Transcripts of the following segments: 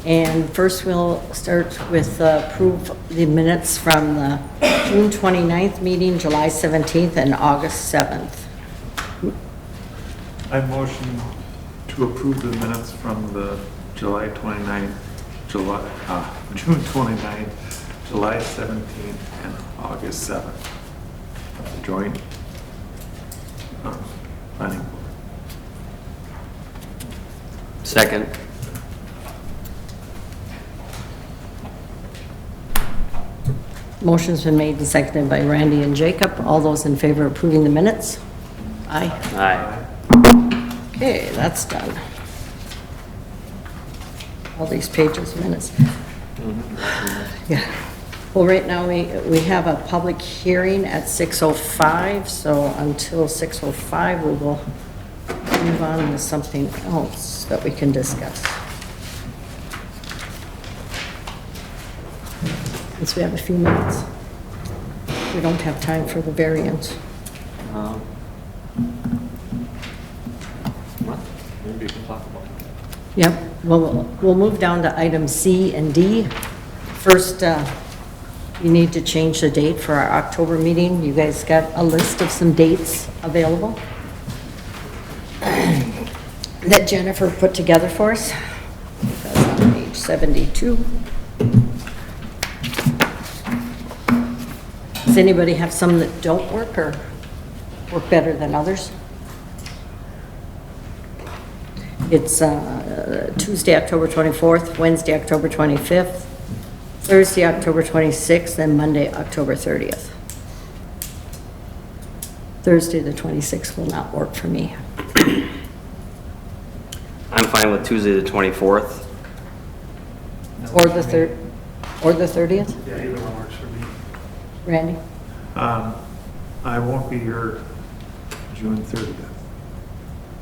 And first, we'll start with approve the minutes from the June 29th meeting, July 17th, and August 7th. I motion to approve the minutes from the July 29th, June 29th, July 17th, and August 7th. of the joint planning board. Second. Motion's been made and seconded by Randy and Jacob. All those in favor of approving the minutes? Aye. Aye. Okay, that's done. All these pages, minutes. Yeah. Well, right now, we have a public hearing at 6:05, so until 6:05, we will move on to something else that we can discuss. Since we have a few minutes. We don't have time for the variance. Well, maybe you can talk about it. Yep, we'll move down to item C and D. First, you need to change the date for our October meeting. You guys got a list of some dates available that Jennifer put together for us. That's on page 72. Does anybody have some that don't work or work better than others? It's Tuesday, October 24th, Wednesday, October 25th, Thursday, October 26th, and Monday, October 30th. Thursday, the 26th will not work for me. I'm fine with Tuesday the 24th. Or the 30th? Yeah, either one works for me. Randy? I won't be here June 30th.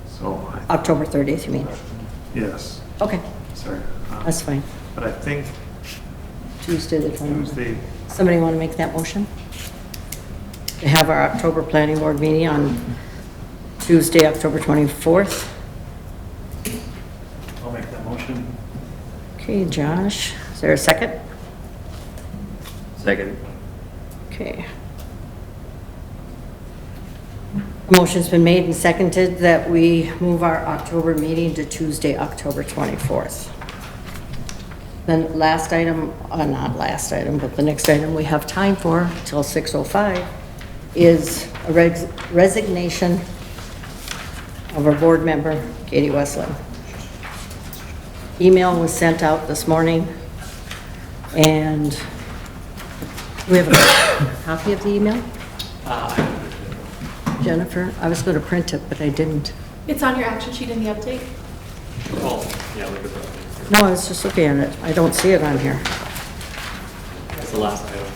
So, October 30th, you mean? yes, Okay, sorry. that's fine. But I think Tuesday, the 20th. Tuesday, Somebody want to make that motion? To have our October planning board meeting on Tuesday, October 24th. I'll make that motion. Okay, Josh, is there a second? Second. Okay. Motion's been made and seconded that we move our October meeting to Tuesday, October 24th. Then last item, not last item, but the next item we have time for till 6:05 is a resignation of our board member, Katie Westland. Email was sent out this morning, and we have a copy of the email? Jennifer, I was going to print it, but I didn't. It's on your action sheet in the update. Oh, yeah, look at that. No, I was just looking at it. I don't see it on here. That's the last item.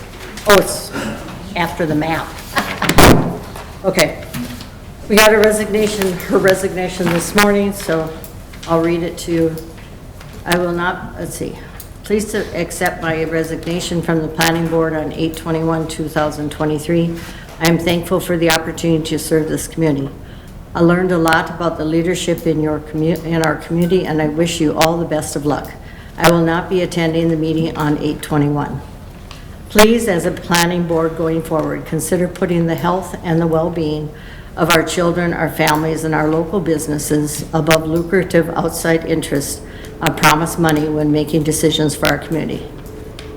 Oh, it's after the map. Okay. We got her resignation this morning, so I'll read it to you. I will not, let's see. Please to accept my resignation from the planning board on 8/21/2023. I am thankful for the opportunity to serve this community. I learned a lot about the leadership in our community, and I wish you all the best of luck. I will not be attending the meeting on 8/21. Please, as a planning board going forward, consider putting the health and the well-being of our children, our families, and our local businesses above lucrative outside interests of promised money when making decisions for our community.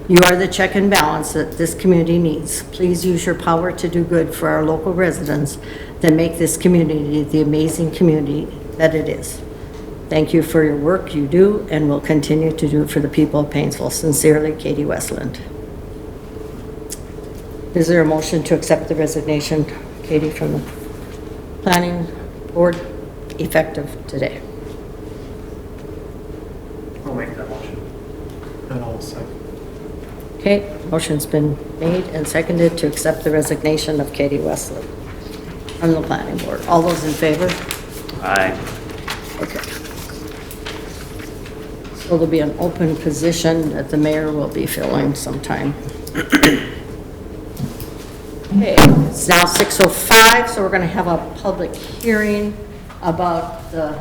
You are the check and balance that this community needs. Please use your power to do good for our local residents that make this community the amazing community that it is. Thank you for your work you do and will continue to do for the people of Painesville. Sincerely, Katie Westland. Is there a motion to accept the resignation, Katie, from the planning board effective today? I'll make that motion. And I'll second. Okay, motion's been made and seconded to accept the resignation of Katie Westland from the planning board. All those in favor? Aye. Okay. So there'll be an open position that the mayor will be filling sometime. Okay, it's now 6:05, so we're going to have a public hearing about the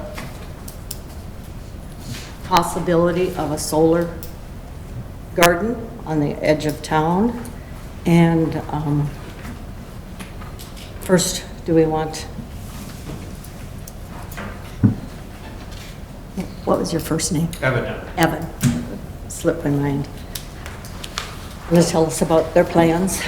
possibility of a solar garden on the edge of town. And first, do we want, what was your first name? Evan. Evan. Slipped my mind. Going to tell us about their plans.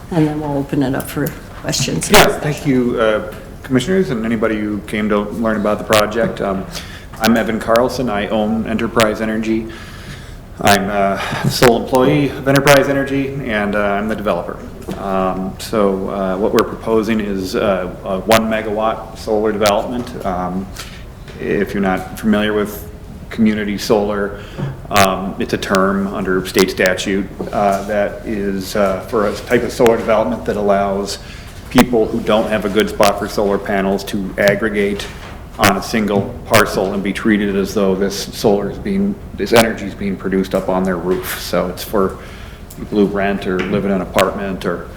And then we'll open it up for questions. Yeah, thank you, commissioners, and anybody who came to learn about the project. I'm Evan Carlson. I own Enterprise Energy. I'm the sole employee of Enterprise Energy, and I'm the developer. So what we're proposing is a 1 megawatt solar development. If you're not familiar with community solar, it's a term under state statute that is for a type of solar development that allows people who don't have a good spot for solar panels to aggregate on a single parcel and be treated as though this energy is being produced up on their roof. So it's for people who rent or live in an apartment or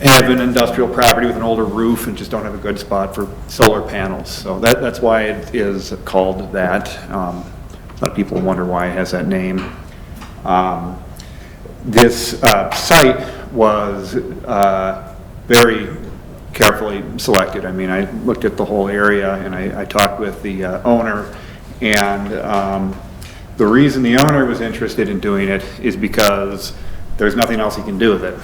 have an industrial property with an older roof and just don't have a good spot for solar panels. So that's why it is called that. A lot of people wonder why it has that name. This site was very carefully selected. I mean, I looked at the whole area and I talked with the owner, and the reason the owner was interested in doing it is because there's nothing else he can do with it.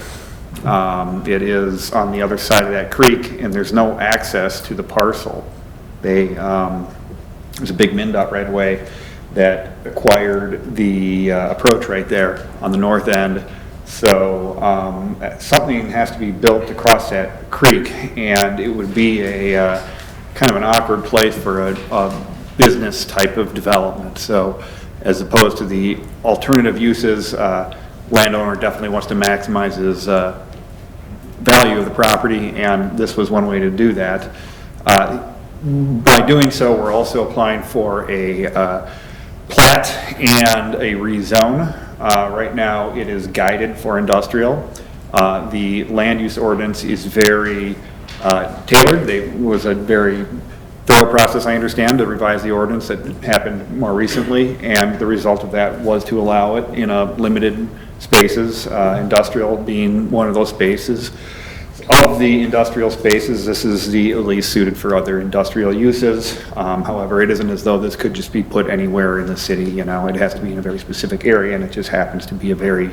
It is on the other side of that creek, and there's no access to the parcel. There's a big MnDOT right away that acquired the approach right there on the north end. So something has to be built across that creek, and it would be a kind of an awkward place for a business type of development. So as opposed to the alternative uses, landowner definitely wants to maximize his value of the property, and this was one way to do that. By doing so, we're also applying for a plat and a rezone. Right now, it is guided for industrial. The land use ordinance is very tailored. There was a very thorough process, I understand, to revise the ordinance that happened more recently, and the result of that was to allow it in a limited spaces, industrial being one of those spaces. Of the industrial spaces, this is the least suited for other industrial uses. However, it isn't as though this could just be put anywhere in the city. You know, it has to be in a very specific area, and it just happens to be a very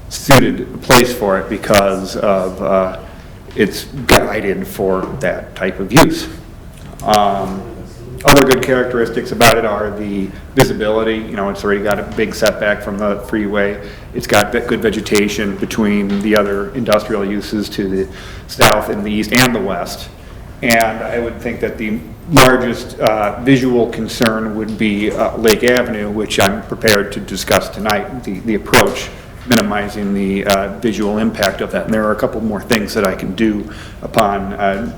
suited place for it because of it's guided for that type of use. Other good characteristics about it are the visibility. You know, it's already got a big setback from the freeway. It's got good vegetation between the other industrial uses to the south and the east and the west. And I would think that the largest visual concern would be Lake Avenue, which I'm prepared to discuss tonight, the approach, minimizing the visual impact of that. And there are a couple more things that I can do upon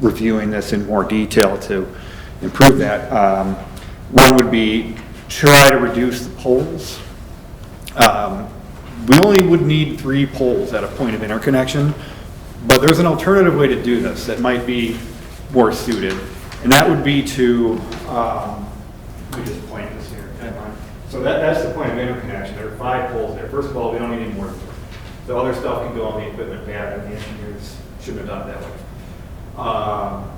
reviewing this in more detail to improve that. One would be try to reduce the poles. We only would need 3 poles at a point of interconnection, but there's an alternative way to do this that might be more suited, and that would be to, let me just point this here. So that's the point of interconnection. There are 5 poles there. First of all, we don't need any more. The other stuff can go on the equipment pad, and the engineers shouldn't have done it that way.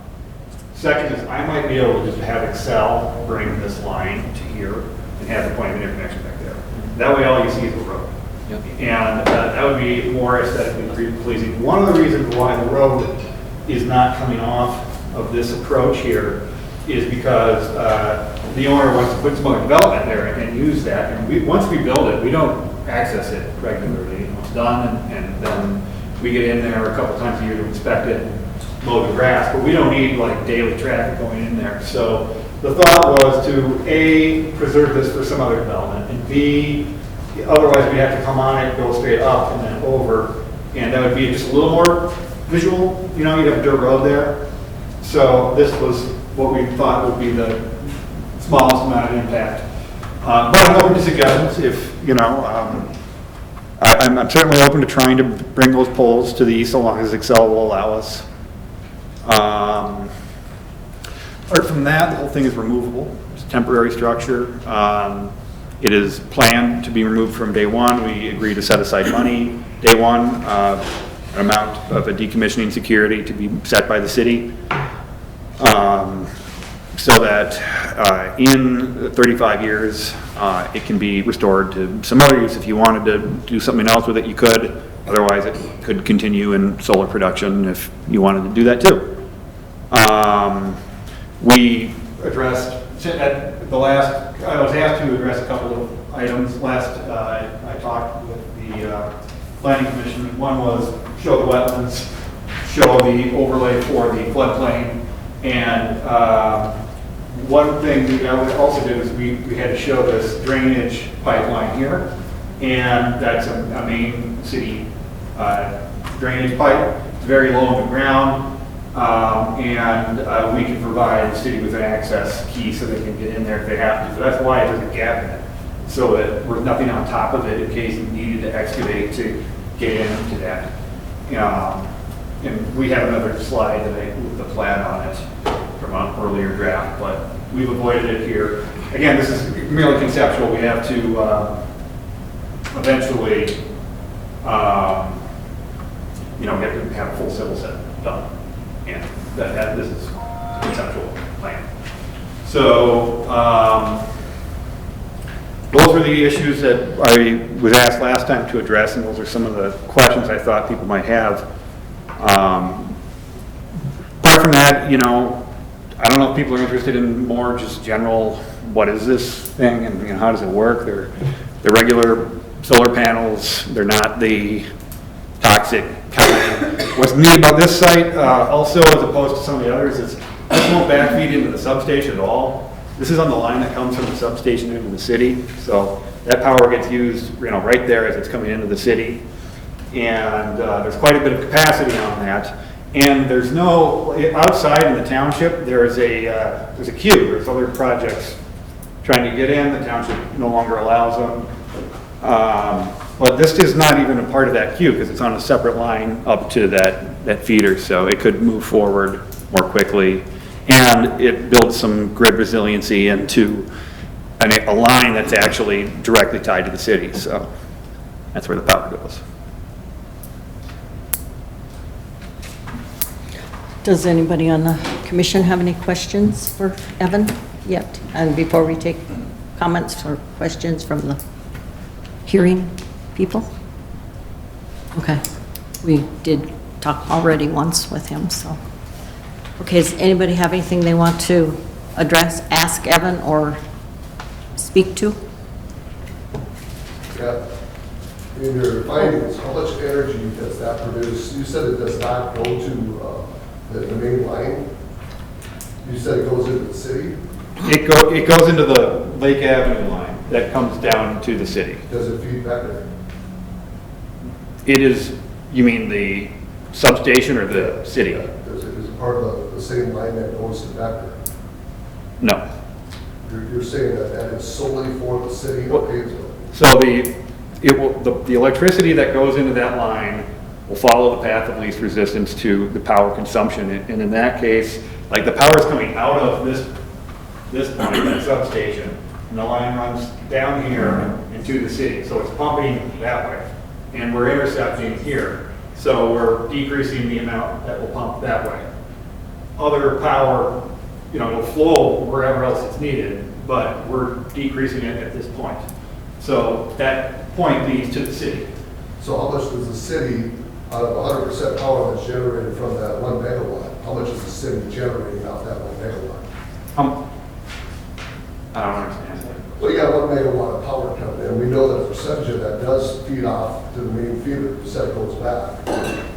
Second is I might be able to just have Excel bring this line to here and have the point of interconnection back there. That way all you see is the road. Yep. And that would be more aesthetically pleasing. One of the reasons why the road is not coming off of this approach here is because the owner wants to put some more development there and use that. And once we build it, we don't access it regularly. It's done, and then we get in there a couple times a year to inspect it, mow the grass, but we don't need like daily traffic going in there. So the thought was to A, preserve this for some other development, and B, otherwise we'd have to come on it, go straight up and then over, and that would be just a little more visual. You know, you'd have a dirt road there. So this was what we thought would be the smallest amount of impact. But I'm open to suggestions if, you know, I'm certainly open to trying to bring those poles to the east so long as Excel will allow us. Apart from that, the whole thing is removable. It's a temporary structure. It is planned to be removed from day one. We agreed to set aside money day one, an amount of a decommissioning security to be set by the city. So that in 35 years, it can be restored to some other use. If you wanted to do something else with it, you could. Otherwise, it could continue in solar production if you wanted to do that too. We addressed, at the last, I was asked to address a couple of items. Last, I talked with the Planning Commission. One was show the wetlands, show the overlay for the floodplain, and one thing we also did is we had to show this drainage pipeline here, and that's a main city drainage pipe. It's very low on the ground. And we can provide the city with an access key so they can get in there if they have to. So that's why there's a gap in it, so that there's nothing on top of it in case you needed to excavate to get into that. And we have another slide that I moved the plan on it from an earlier draft, but we've avoided it here. Again, this is merely conceptual. We have to eventually, get to have a full civil set done. And this is a conceptual plan. So those were the issues that I was asked last time to address, and those are some of the questions I thought people might have. Apart from that, I don't know if people are interested in more just general, what is this thing and how does it work? They're regular solar panels. They're not the toxic kind. What's neat about this site also, as opposed to some of the others, is this won't backfeed into the substation at all. This is on the line that comes from the substation into the city. So that power gets used, right there as it's coming into the city. And there's quite a bit of capacity on that. And there's no, outside in the township, there's a queue. There's other projects trying to get in. The township no longer allows them. But this is not even a part of that queue because it's on a separate line up to that feeder, so it could move forward more quickly. And it builds some grid resiliency into a line that's actually directly tied to the city, so that's where the power goes. Does anybody on the commission have any questions for Evan yet? And before we take comments or questions from the hearing people? Okay, we did talk already once with him, so. Okay, does anybody have anything they want to address, ask Evan, or speak to? Yeah. In your findings, how much energy does that produce? You said it does not go to the main line. You said it goes into the city? It goes into the Lake Avenue line that comes down to the city. Does it feed back there? It is, you mean the substation or the city? Yeah. Is it part of the same line that goes to Becker? No. You're saying that is solely for the city Well, of Painesville? So the electricity that goes into that line will follow the path of least resistance to the power consumption. And in that case, like the power is coming out of this point, that substation, and the line runs down here into the city. So it's pumping that way. And we're intercepting here. So we're decreasing the amount that will pump that way. Other power, it'll flow wherever else it's needed, but we're decreasing it at this point. So that point leads to the city. So how much does the city, out of 100% power that's generated from that 1 megawatt, how much is the city generating out that 1 megawatt? I don't understand. Well, you got 1 megawatt of power coming in. We know that a percentage of that does feed off to the main feeder. The percent goes back.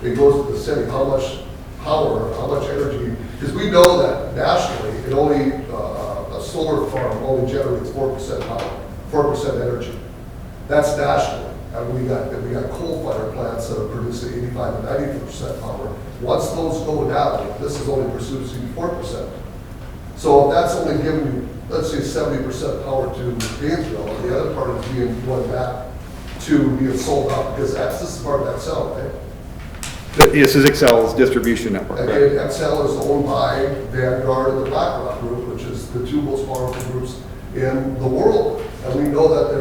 It goes to the city. How much power, how much energy? Because we know that nationally, it only a solar farm only generates 4% power, 4% energy. That's nationally. And we got coal-fired plants that are producing 85 to 90% power. Once those go down, this is only producing 4%. So if that's only giving you, let's say 70% power to Painesville, and the other part is going back to being sold out, because this is part of that cell, right? This is Excel's distribution network, right? Again, Excel is owned by Vanguard and the BlackRock Group, which is the two most powerful groups in the world. And we know that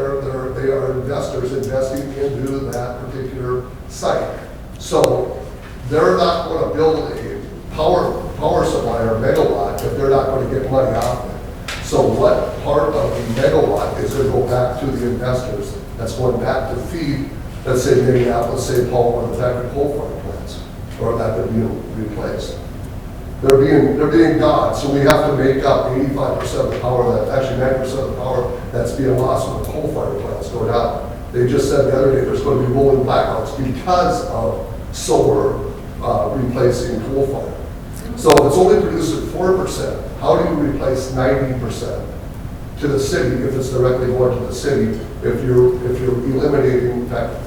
they are investors investing into that particular site. So they're not going to build a power supply or megawatt if they're not going to get money out of it. So what part of the megawatt is going to go back to the investors that's going back to feed, let's say Minneapolis, St. Paul, or the fact of coal-fired plants, or that they're being replaced? They're being gone, so we have to make up 85% of the power, that actually 90% of the power that's being lost when the coal-fired plants go down. They just said the other day there's going to be rolling blackouts because of solar replacing coal-fired. So if it's only producing 4%, how do you replace 90% to the city if it's directly going to the city, if you're eliminating that?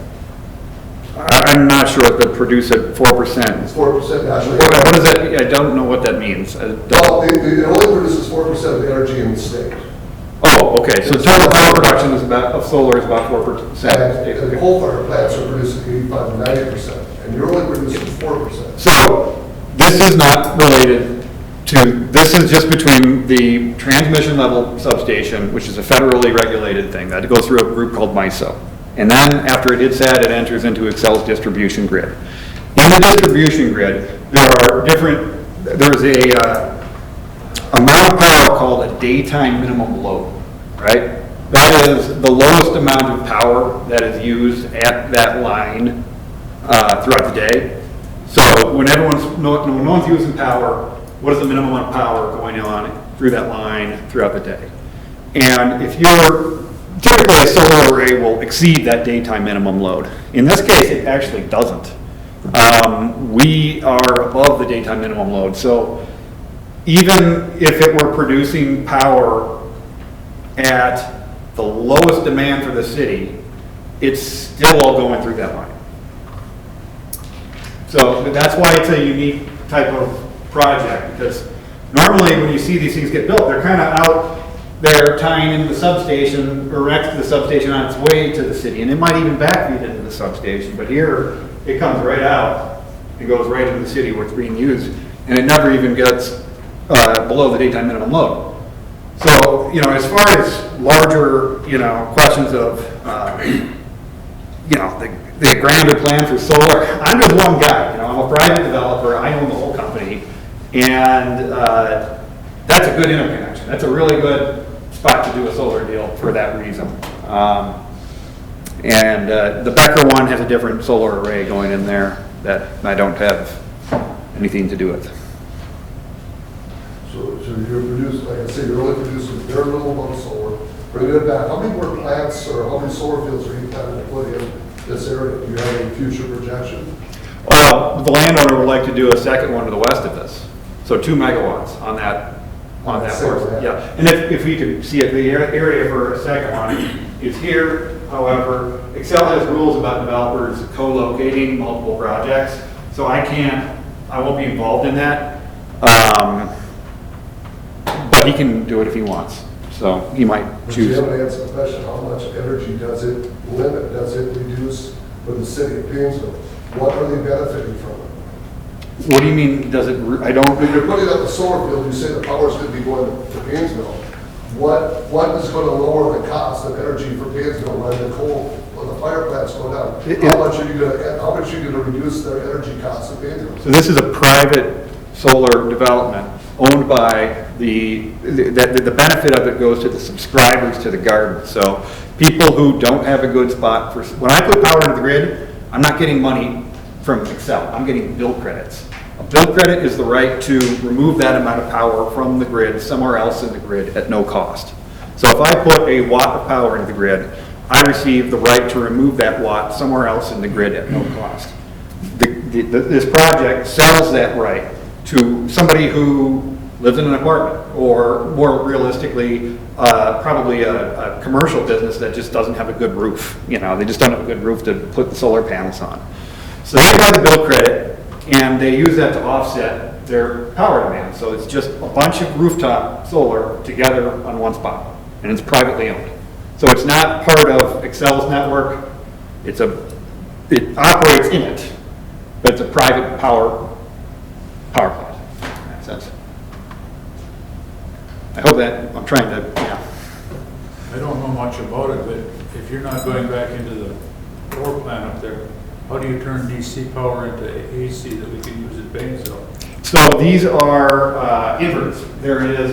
I'm not sure what the produce at 4%. It's 4% naturally. What is that? I don't know what that means. Well, it only produces 4% of the energy in the state. Oh, okay, so total power production is of solar is about 4%. And the coal-fired plants are producing 85 to 90%, and you're only producing 4%. So, this is not related to, this is just between the transmission level substation, which is a federally regulated thing that goes through a group called MISO. And then after it hits that, it enters into Excel's distribution grid. In the distribution grid, there's a amount of power called a daytime minimum load, right? That is the lowest amount of power that is used at that line throughout the day. So when no one's using power, what is the minimum amount of power going on through that line throughout the day? And if typically a solar array will exceed that daytime minimum load. In this case, it actually doesn't. We are above the daytime minimum load. So even if it were producing power at the lowest demand for the city, it's still all going through that line. So that's why it's a unique type of project, because normally when you see these things get built, they're kind of out there tying into the substation, or next to the substation on its way to the city, and it might even backfeed into the substation, but here it comes right out and goes right into the city where it's being used, and it never even gets below the daytime minimum load. So, as far as larger, questions of, the grander plan for solar, I'm just one guy, I'm a private developer, I own the whole company, and that's a good interconnection. That's a really good spot to do a solar deal for that reason. And the Becker one has a different solar array going in there that I don't have anything to do with. So you're producing, like I say, you're only producing very little amount of solar, bringing it back. How many more plants or how many solar fields are you planning to put in this area? Do you have any future projection? The landowner would like to do a second one to the west of this. So 2 megawatts on that parcel. Yeah, and if we could see it, the area for a second one is here. However, Excel has rules about developers co-locating multiple projects, so I won't be involved in that. But he can do it if he wants. So he might But choose. you haven't answered the question, how much energy does it limit, does it reduce for the city of Painesville? What are they benefiting from it? What do you mean, does it, I If don't, you're putting up a solar field, you say the power's going to be going to Painesville. What is going to lower the cost of energy for Painesville when the coal, when the fire plants go down? How much are you going to reduce their energy costs in Painesville? so this is a private solar development owned by the benefit of it goes to the subscribers to the garden. So people who don't have a good spot for, when I put power into the grid, I'm not getting money from Excel, I'm getting bill credits. A bill credit is the right to remove that amount of power from the grid somewhere else in the grid at no cost. So if I put a watt of power into the grid, I receive the right to remove that watt somewhere else in the grid at no cost. This project sells that right to somebody who lives in an apartment, or more realistically, probably a commercial business that just doesn't have a good roof. They just don't have a good roof to put the solar panels on. So they buy the bill credit, and they use that to offset their power demand. So it's just a bunch of rooftop solar together on one spot, and it's privately owned. So it's not part of Excel's network. It operates in it, but it's a private power plant, in that sense. I hope that, I'm trying to, I don't know much about it, but if you're not going back into the power plant up there, how do you turn DC power into AC that we can use at Bainville? So these are inverters. There is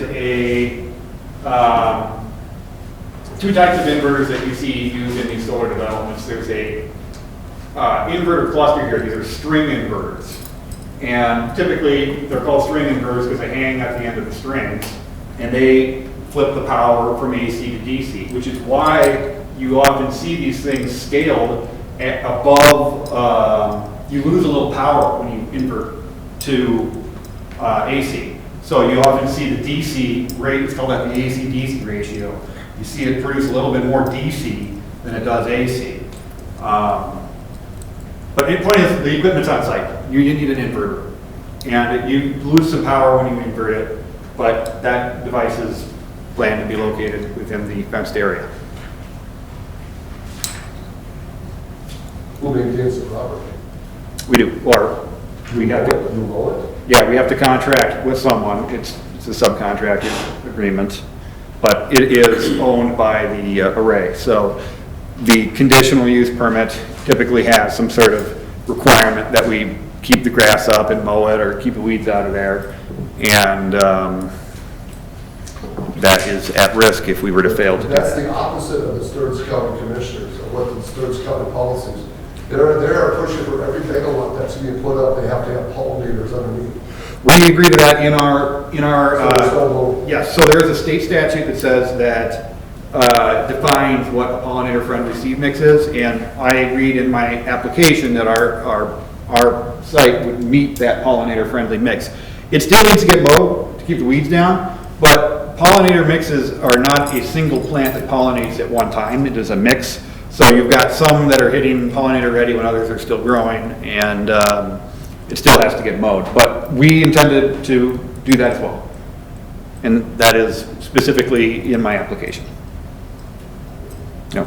two types of inverters that you see used in these solar developments. There's a inverter cluster here. These are string inverters. And typically, they're called string inverters because they hang at the end of the strings, and they flip the power from AC to DC, which is why you often see these things scaled at above, you lose a little power when you invert to AC. So you often see the DC rate, it's called the AC-DC ratio. You see it produce a little bit more DC than it does AC. But the point is, the equipment's on site. You need an inverter. And you lose some power when you invert it, but that device is planned to be located within the fenced area. Who maintains the property? We do, or we have to, You mow it? yeah, we have to contract with someone. It's a subcontracted agreement, but it is owned by the array. So the conditional use permit typically has some sort of requirement that we keep the grass up and mow it or keep the weeds out of there. And that is at risk if we were to fail to do That's that. the opposite of the Stearns County Commissioners, of what the Stearns County policies. They're pushing for every megawatt that's being put up, they have to have pollinators underneath. We agree to that in our, So there's no vote. yes, so there is a state statute that says that defines what a pollinator-friendly seed mix is, and I agreed in my application that our site would meet that pollinator-friendly mix. It still needs to get mowed to keep the weeds down, but pollinator mixes are not a single plant that pollinates at one time. It is a mix. So you've got some that are hitting pollinator ready when others are still growing, and it still has to get mowed. But we intended to do that as well. And that is specifically in my application. Yep.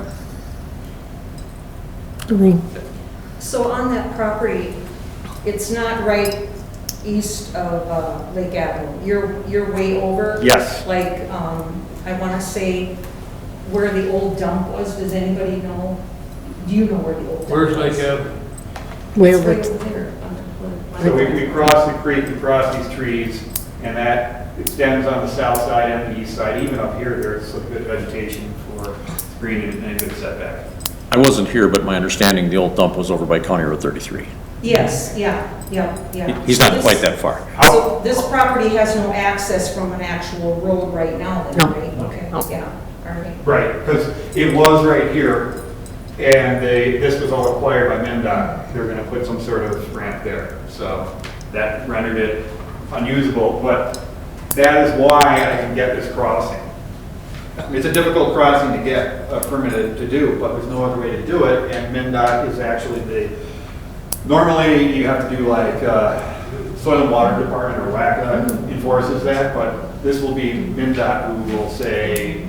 So on that property, it's not right east of Lake Avenue. You're way over? Yes. Like, I want to say where the old dump was. Does anybody know? Do you know where the old dump Where's was? Lake Avenue? Way It's over, right over there. So we cross the creek, we cross these trees, and that extends on the south side and the east side. Even up here, there's some good vegetation for screening and a good setback. I wasn't here, but my understanding, the old dump was over by County Road 33. Yes, yeah. He's So not this- quite that far. So this property has no access from an actual road right now, then, No. right? Okay, No. yeah, all right. Right, because it was right here, and this was all acquired by MnDOT. They're gonna put some sort of ramp there, so that rendered it unusable, but that is why I can get this crossing. It's a difficult crossing to get permitted to do, but there's no other way to do it, and MnDOT is actually normally you have to do like Soil and Water Department or WACA enforces that, but this will be MnDOT who will say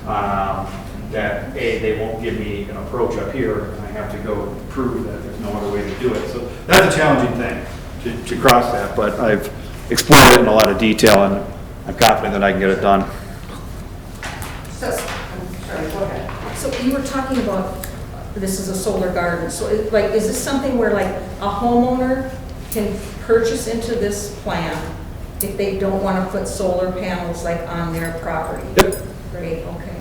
that, A, they won't give me an approach up here, and I have to go prove that there's no other way to do it. So that's a challenging thing, to cross that, but I've explored it in a lot of detail, and I'm confident that I can get it done. So, I'm sorry, go ahead. So you were talking about, this is a solar garden, so like, is this something where like a homeowner can purchase into this plan if they don't want to put solar panels like on their property? Yep. Great, okay.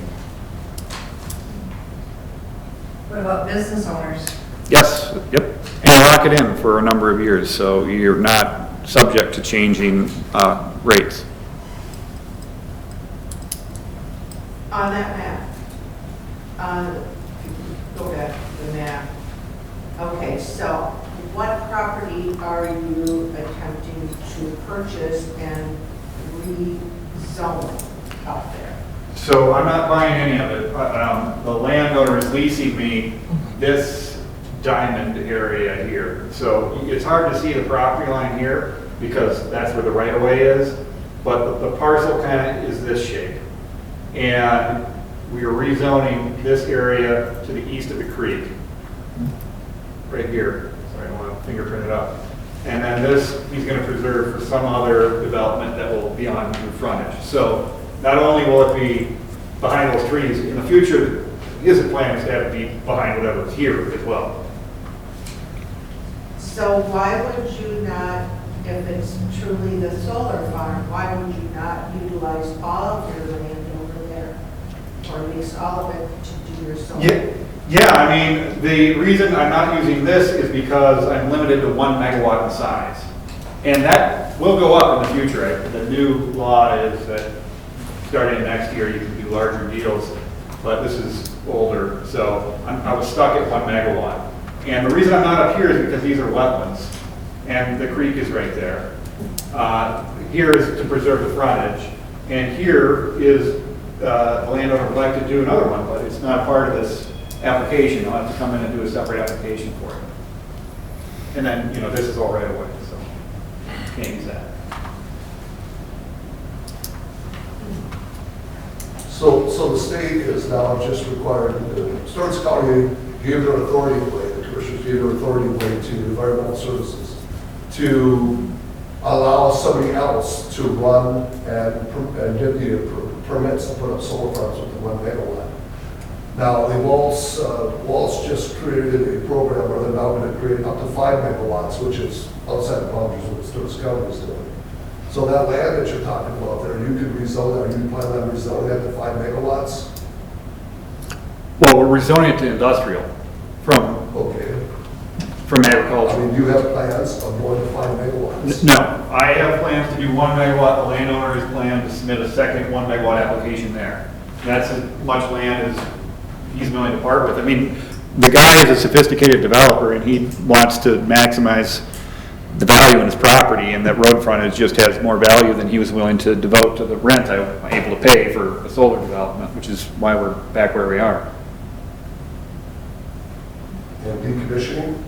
What about business owners? Yes, yep. And you lock it in for a number of years, so you're not subject to changing rates. On that map, go back to the map. Okay, so what property are you attempting to purchase and rezone out there? So I'm not buying any of it. The landowner is leasing me this diamond area here. So it's hard to see the property line here because that's where the right of way is, but the parcel kind of is this shape. And we are rezoning this area to the east of the creek, right here. Sorry, I don't want to fingerprinted up. And then this, he's gonna preserve for some other development that will be on new frontage. So not only will it be behind those trees, in the future, his plan is to have it be behind whatever's here as well. So why would you not, if it's truly the solar farm, why would you not utilize all of your land over there? Or at least all of it to do your solar? Yeah, I mean, the reason I'm not using this is because I'm limited to 1 megawatt in size. And that will go up in the future. The new law is that starting next year, you can do larger deals, but this is older, so I was stuck at 1 megawatt. And the reason I'm not up here is because these are wetlands, and the creek is right there. Here is to preserve the frontage, and here is the landowner would like to do another one, but it's not part of this application. I'll have to come in and do a separate application for it. And then, you know, this is all right away, so can't use that. So the state is now just required, Stearns County gave their authority away, the commissioners gave their authority away to environmental services to allow somebody else to run and get the permits to put up solar farms with the 1 megawatt. Now, the Waltz just created a program where they're now going to create up to 5 megawatts, which is outside the boundaries of what Stearns County is doing. So that land that you're talking about there, you could rezone that, or you plan on rezoning that to 5 megawatts? Well, we're rezoning it to industrial from Okay. from I agriculture. mean, do you have plans of going to 5 megawatts? No, I have plans to do 1 megawatt. The landowner has planned to submit a second 1 megawatt application there. That's as much land as he's willing to part with. I mean, the guy is a sophisticated developer and he wants to maximize the value in his property, and that road frontage just has more value than he was willing to devote to the rent I'm able to pay for a solar development, which is why we're back where we are. And decommissioning,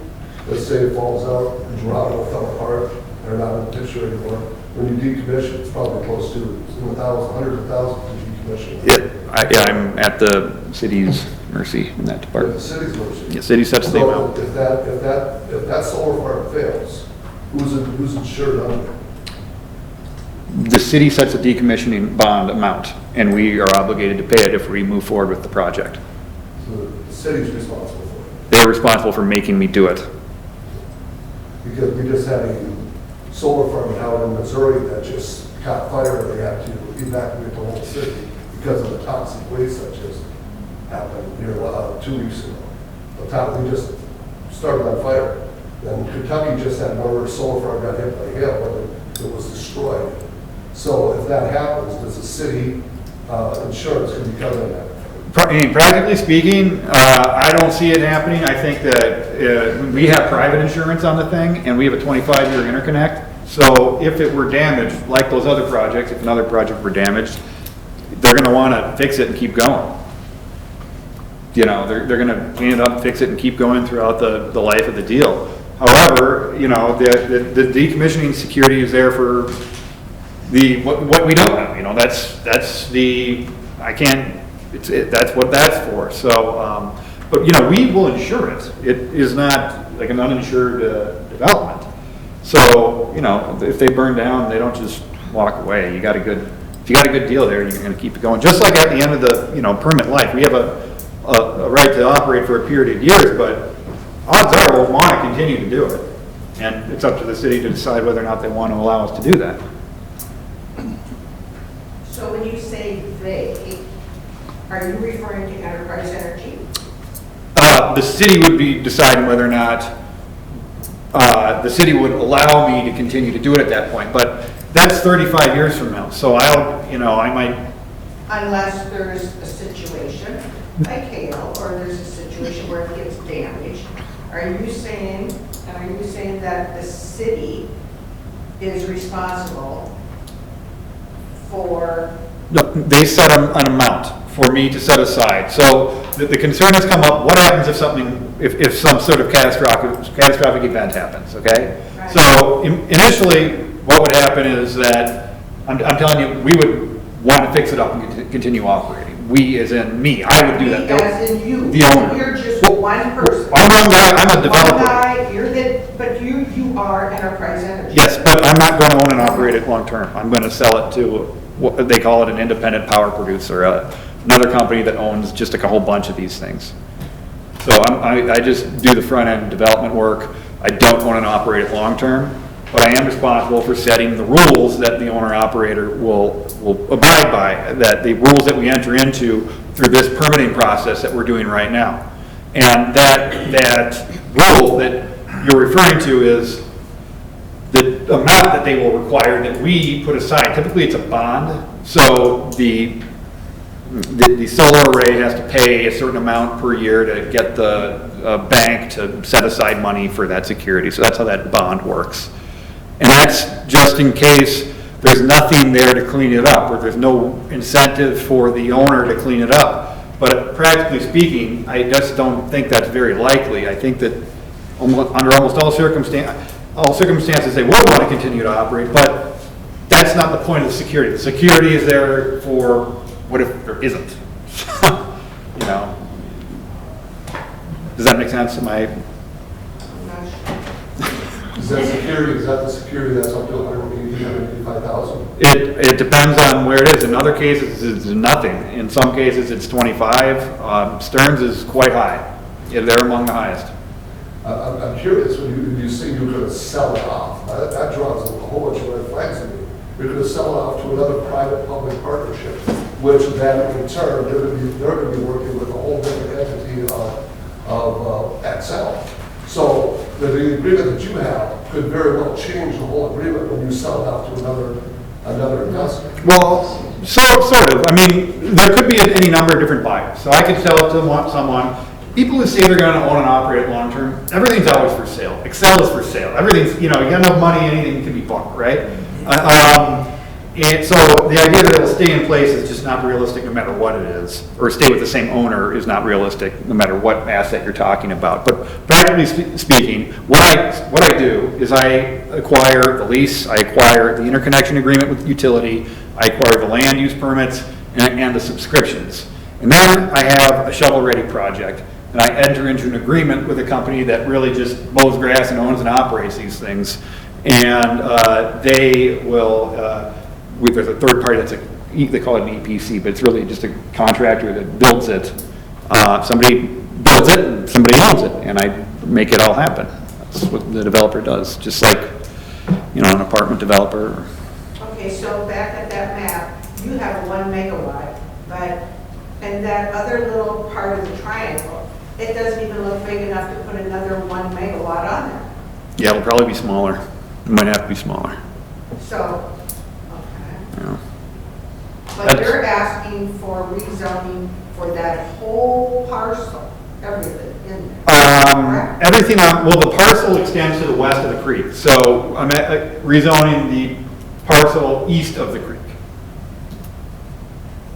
let's say it falls out, Geronimo fell apart, they're not in the picture anymore. When you decommission, it's probably close to in the thousands, hundreds of thousands to decommission. I'm at the city's mercy in that But the department. city's mercy. The city sets the So amount. if that solar farm fails, who's insured under it? The city sets a decommissioning bond amount, and we are obligated to pay it if we move forward with the project. So the city's responsible for it. They're responsible for making me do it. Because we just had a solar farm out in Missouri that just caught fire, and they had to evacuate the whole city because of the toxic waste that just happened here 2 weeks ago. The top, we just started on fire. And Kentucky just had another solar farm got hit by hail, but it was destroyed. So if that happens, does the city insurance can be covered in that? Practically speaking, I don't see it happening. I think that we have private insurance on the thing, and we have a 25-year interconnect. So if it were damaged, like those other projects, if another project were damaged, they're going to want to fix it and keep going. You know, they're going to clean it up, fix it, and keep going throughout the life of the deal. However, you know, the decommissioning security is there for what we don't know. You know, that's the, I can't, that's what that's for. So, but you know, we will insure it. It is not like an uninsured development. So, you know, if they burn down, they don't just walk away. If you got a good deal there, you're going to keep it going. Just like at the end of the, you know, permit life, we have a right to operate for a period of years, but odds are we'll want to continue to do it. And it's up to the city to decide whether or not they want to allow us to do that. So when you say they, are you referring to Enterprise Energy? The city would be deciding whether or not the city would allow me to continue to do it at that point. But that's 35 years from now. So I might. Unless there's a situation like hail, or there's a situation where it gets damaged. Are you saying that the city is responsible for? No, they set an amount for me to set aside. So the concern has come up, what happens if some sort of catastrophic event happens, okay? Right. So initially, what would happen is that, I'm telling you, we would want to fix it up and continue operating. We, as in me, I would do that. As in you. The owner. You're just one person. I'm one guy, I'm a One developer. guy, but you are Enterprise Energy. Yes, but I'm not going to own and operate it long-term. I'm going to sell it to, what they call it, an independent power producer, another company that owns just like a whole bunch of these things. So I just do the front-end development work. I don't own and operate it long-term, but I am responsible for setting the rules that the owner-operator will abide by, that the rules that we enter into through this permitting process that we're doing right now. And that rule that you're referring to is the amount that they will require that we put aside. Typically, it's a bond, so the solar array has to pay a certain amount per year to get the bank to set aside money for that security. So that's how that bond works. And that's just in case there's nothing there to clean it up, or there's no incentive for the owner to clean it up. But practically speaking, I just don't think that's very likely. I think that under almost all circumstances, they would want to continue to operate, but that's not the point of the security. The security is there for what if there isn't? You know? Does that make sense? Am I? Is that security, is that the security that's up to 185,000? It depends on where it is. In other cases, it's nothing. In some cases, it's 25. Stearns is quite high. Yeah, they're among the highest. I'm curious, when you say you're going to sell it off, that draws a whole bunch of red flags in me. You're going to sell it off to another private-public partnership, which then in turn, they're going to be working with a whole different entity of Excel. So the agreement that you have could very well change the whole agreement when you sell it out to another investor. Well, sort of. I mean, there could be any number of different buyers. So I could sell it to someone. People who say they're going to own and operate it long-term, everything's always for sale. Excel is for sale. Everything's, you got enough money, anything can be bought, right? And so the idea that it will stay in place is just not realistic no matter what it is, or stay with the same owner is not realistic no matter what asset you're talking about. But practically speaking, what I do is I acquire the lease, I acquire the interconnection agreement with the utility, I acquire the land use permits and the subscriptions. And then I have a shovel-ready project, and I enter into an agreement with a company that really just mows grass and owns and operates these things. And they will, there's a third party they call it an EPC, but it's really just a contractor that builds it. Somebody builds it, and somebody owns it, and I make it all happen. That's what the developer does, just like, an apartment developer. Okay, so back at that map, you have 1 megawatt, and that other little part of the triangle, it doesn't even look big enough to put another 1 megawatt on there. Yeah, it'll probably be smaller. It might have to be smaller. So, okay. Yeah. But you're asking for rezoning for that whole parcel, everything in there. Correct? Everything the parcel extends to the west of the creek. So I'm rezoning the parcel east of the creek.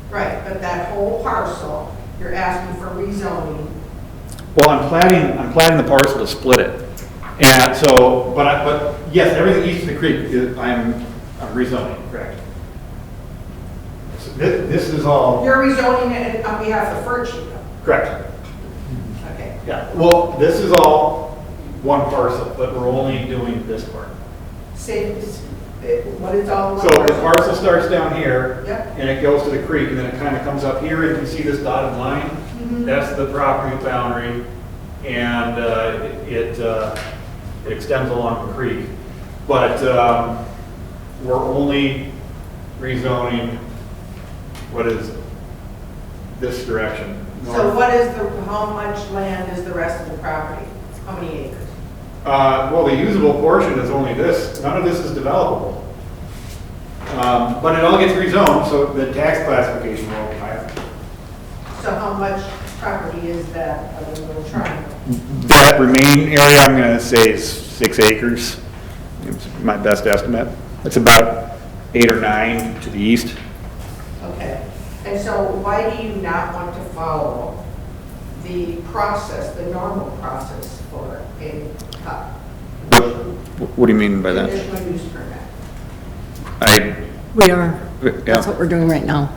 Right, but that whole parcel, you're asking for rezoning. Well, I'm platting the parcel to split it. And so, but yes, everything east of the creek, I'm rezoning, correct. So this is all. You're rezoning it on behalf of Furchy, though. Correct. Okay. Yeah, well, this is all one parcel, but we're only doing this part. Say, what is all? So the parcel starts down here, Yep. and it goes to the creek, and then it kind of comes up here, and you can see this dotted line? That's the property boundary, and it extends along the creek. But we're only rezoning what is this direction. So how much land is the rest of the property? How many acres? Well, the usable portion is only this. None of this is developable. But it all gets rezoned, so the tax classification will be higher. So how much property is that of the little triangle? That remaining area, I'm going to say, is 6 acres. It's my best estimate. It's about 8 or 9 to the east. Okay. And so why do you not want to follow the process, the normal process for a What do you mean by that? conditional use permit? We are, that's Yeah. what we're doing right now,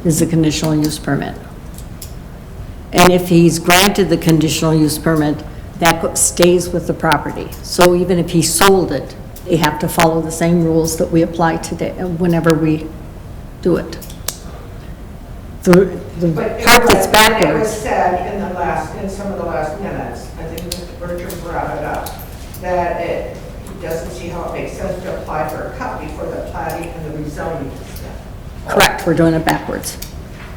is the conditional use permit. And if he's granted the conditional use permit, that stays with the property. So even if he sold it, they have to follow the same rules that we apply today, whenever we do it. The But part that's it was backwards, said in some of the last minutes, I think Mr. Bertram brought it up, that he doesn't see how it makes sense to apply for a cut before the plating and the rezoning is done. correct, we're doing it backwards.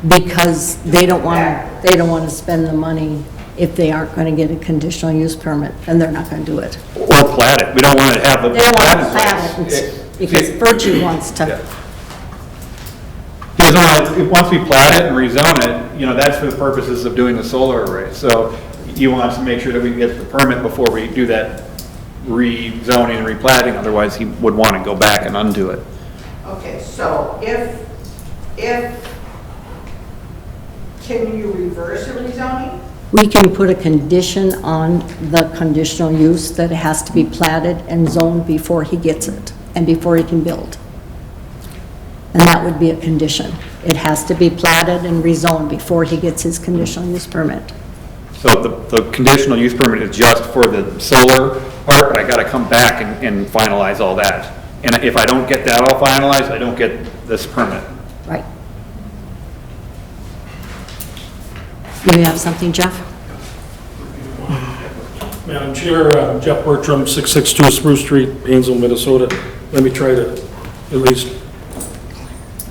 Because they don't want to spend the money if they aren't going to get a conditional use permit, then they're not going to do it. Or plat it. We don't want to have the. They don't want to plat in plat place. it, because Virtue wants to. Yeah. Because once we plat it and rezone it, that's for the purposes of doing the solar array. So you want to make sure that we get the permit before we do that rezoning and replatting, otherwise he would want to go back and undo it. Okay, so if, can you reverse a rezoning? We can put a condition on the conditional use that it has to be platted and zoned before he gets it and before he can build. And that would be a condition. It has to be platted and rezoned before he gets his conditional use permit. So the conditional use permit is just for the solar part, but I gotta come back and finalize all that. And if I don't get that all finalized, I don't get this permit. Right. You have something, Jeff? Madam Chair, Jeff Bertram, 662 Spruce Street, Painesville, Minnesota. Let me try to at least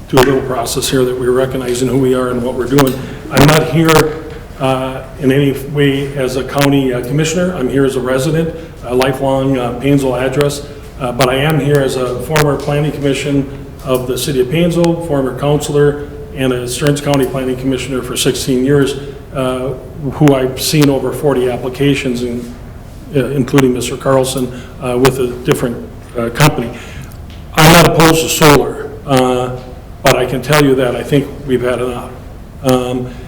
do a little process here that we're recognizing who we are and what we're doing. I'm not here in any way as a county commissioner. I'm here as a resident, a lifelong Painesville address, but I am here as a former planning commission of the city of Painesville, former counselor, and a Stearns County Planning Commissioner for 16 years, who I've seen over 40 applications, including Mr. Carlson, with a different company. I'm not opposed to solar, but I can tell you that I think we've had enough.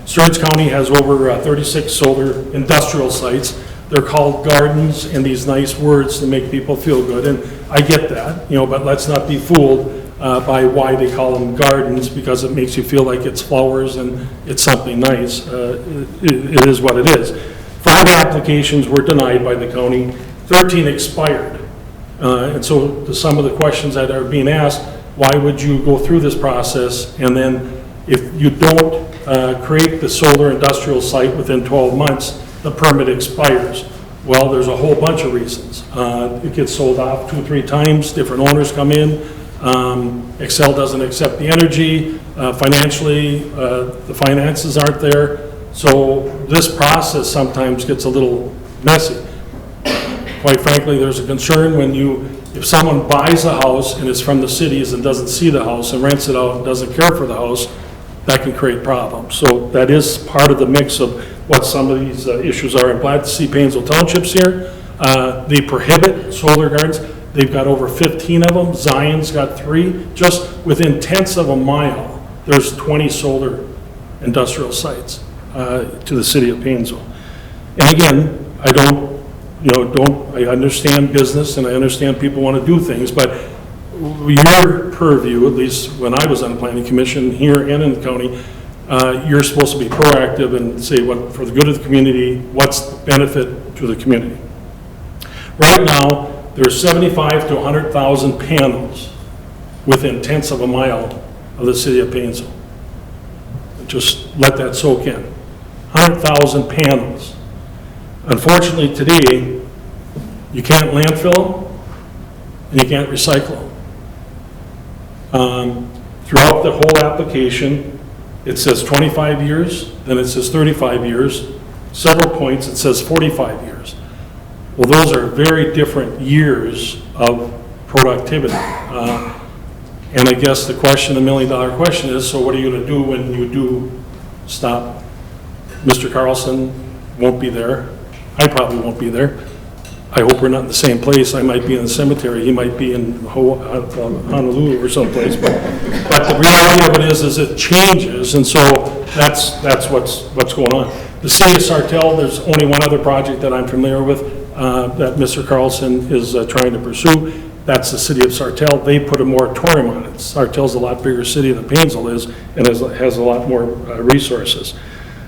Stearns County has over 36 solar industrial sites. They're called gardens and these nice words to make people feel good, and I get that, but let's not be fooled by why they call them gardens, because it makes you feel like it's flowers and it's something nice. It is what it is. 5 applications were denied by the county, 13 expired. And so to some of the questions that are being asked, why would you go through this process, and then if you don't create the solar industrial site within 12 months, the permit expires? Well, there's a whole bunch of reasons. It gets sold off 2 or 3 times, different owners come in, Excel doesn't accept the energy, financially, the finances aren't there. So this process sometimes gets a little messy. Quite frankly, there's a concern when if someone buys a house and is from the cities and doesn't see the house and rents it out and doesn't care for the house, that can create problems. So that is part of the mix of what some of these issues are. I'm glad to see Painesville Township's here. They prohibit solar gardens. They've got over 15 of them. Zion's got 3. Just within tenths of a mile, there's 20 solar industrial sites to the city of Painesville. And again, I understand business and I understand people want to do things, but your purview, at least when I was on the planning commission here and in the county, you're supposed to be proactive and say what for the good of the community, what's the benefit to the community. Right now, there's 75 to 100,000 panels within tenths of a mile of the city of Painesville. Just let that soak in. 100,000 panels. Unfortunately, today, you can't landfill them and you can't recycle them. Throughout the whole application, it says 25 years, then it says 35 years. Several points, it says 45 years. Well, those are very different years of productivity. And I guess the question, the $1 million question is, so what are you going to do when you do stop? Mr. Carlson won't be there. I probably won't be there. I hope we're not in the same place. I might be in the cemetery. He might be in Honolulu or someplace. But the reality of it is it changes, and so that's what's going on. The city of Sartell, there's only one other project that I'm familiar with that Mr. Carlson is trying to pursue. that's the city of Sartell. They put a moratorium on it. Sartell's a lot bigger city than Painesville is, and has a lot more resources.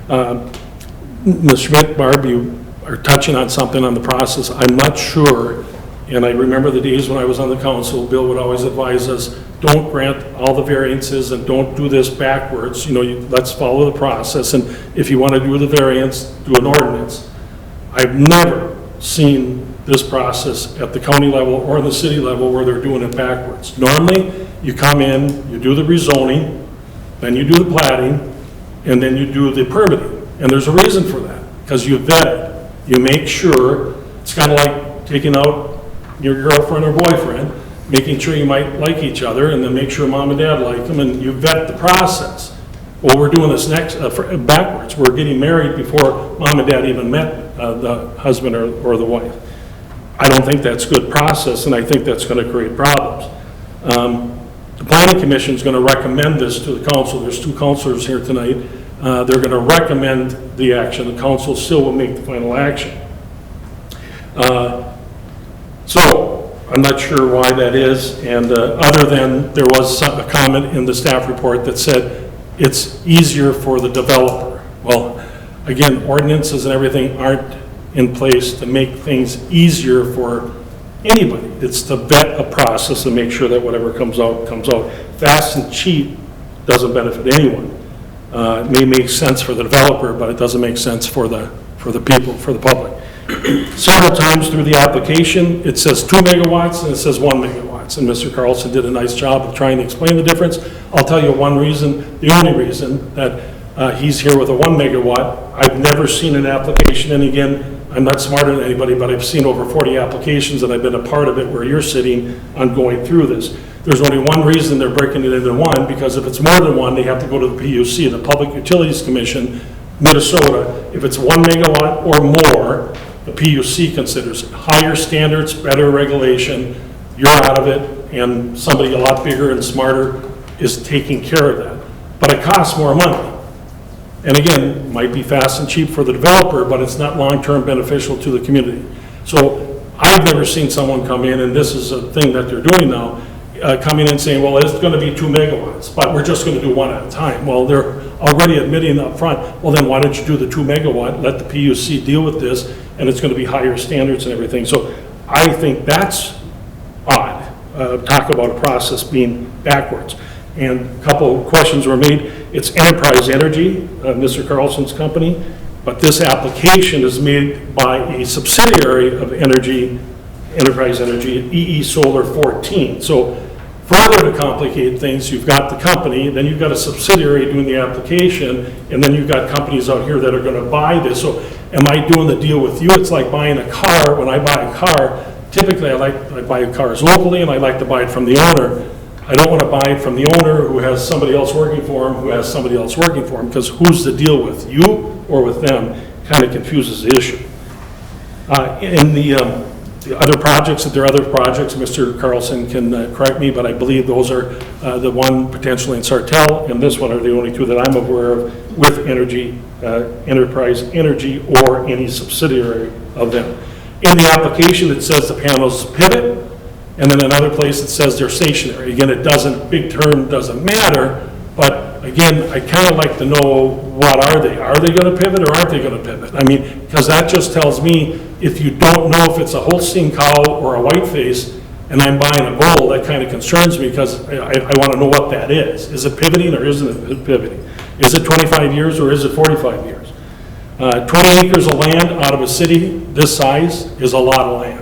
Ms. Schmidt, Barb, you are touching on something on the process. I'm not sure, and I remember the days when I was on the council, Bill would always advise us, don't grant all the variances and don't do this backwards. You know, let's follow the process, and if you want to do the variance, do an ordinance. I've never seen this process at the county level or the city level where they're doing it backwards. Normally, you come in, you do the rezoning, then you do the plating, and then you do the permitting. And there's a reason for that, because you vet it. You make sure, it's kind of like taking out your girlfriend or boyfriend, making sure you might like each other, and then make sure mom and dad like them, and you vet the process. Well, we're doing this backwards. We're getting married before mom and dad even met the husband or the wife. I don't think that's good process, and I think that's going to create problems. The Planning Commission is going to recommend this to the council. There's 2 councilors here tonight. They're going to recommend the action. The council still will make the final action. So I'm not sure why that is, and other than there was a comment in the staff report that said it's easier for the developer. Well, again, ordinances and everything aren't in place to make things easier for anybody. It's to vet a process and make sure that whatever comes out, comes out. Fast and cheap doesn't benefit anyone. It may make sense for the developer, but it doesn't make sense for the people, for the public. Several times through the application, it says 2 megawatts and it says 1 megawatts. And Mr. Carlson did a nice job of trying to explain the difference. I'll tell you one reason, the only reason that he's here with a 1 megawatt. I've never seen an application, and again, I'm not smarter than anybody, but I've seen over 40 applications and I've been a part of it where you're sitting on going through this. There's only one reason they're breaking it into 1, because if it's more than 1, they have to go to the PUC, the Public Utilities Commission, Minnesota. If it's 1 megawatt or more, the PUC considers it. Higher standards, better regulation, you're out of it, and somebody a lot bigger and smarter is taking care of that. But it costs more money. And again, it might be fast and cheap for the developer, but it's not long-term beneficial to the community. So I've never seen someone come in, and this is a thing that they're doing now, coming in saying, well, it's going to be 2 megawatts, but we're just going to do 1 at a time. Well, they're already admitting up front, well, then why don't you do the 2 megawatt, let the PUC deal with this, and it's going to be higher standards and everything. So I think that's odd. Talk about a process being backwards. And a couple of questions were made. It's Enterprise Energy, Mr. Carlson's company, but this application is made by a subsidiary of Enterprise Energy, EE Solar 14. So further to complicate things, you've got the company, then you've got a subsidiary doing the application, and then you've got companies out here that are going to buy this. So am I doing the deal with you? It's like buying a car. When I buy a car, typically I buy cars locally, and I like to buy it from the owner. I don't want to buy it from the owner who has somebody else working for him, who has somebody else working for him, because who's the deal with, you or with them? Kind of confuses the issue. In the other projects, if there are other projects, Mr. Carlson can correct me, but I believe those are the one potentially in Sartell, and this one are the only 2 that I'm aware of with Enterprise Energy or any subsidiary of them. In the application, it says the panels pivot, and then another place it says they're stationary. Again, big term doesn't matter, but again, I kind of like to know, what are they? Are they going to pivot or aren't they going to pivot? I mean, because that just tells me, if you don't know if it's a Holstein cow or a white face, and I'm buying a bull, that kind of concerns me, because I want to know what that is. Is it pivoting or isn't it pivoting? Is it 25 years or is it 45 years? 20 acres of land out of a city this size is a lot of land.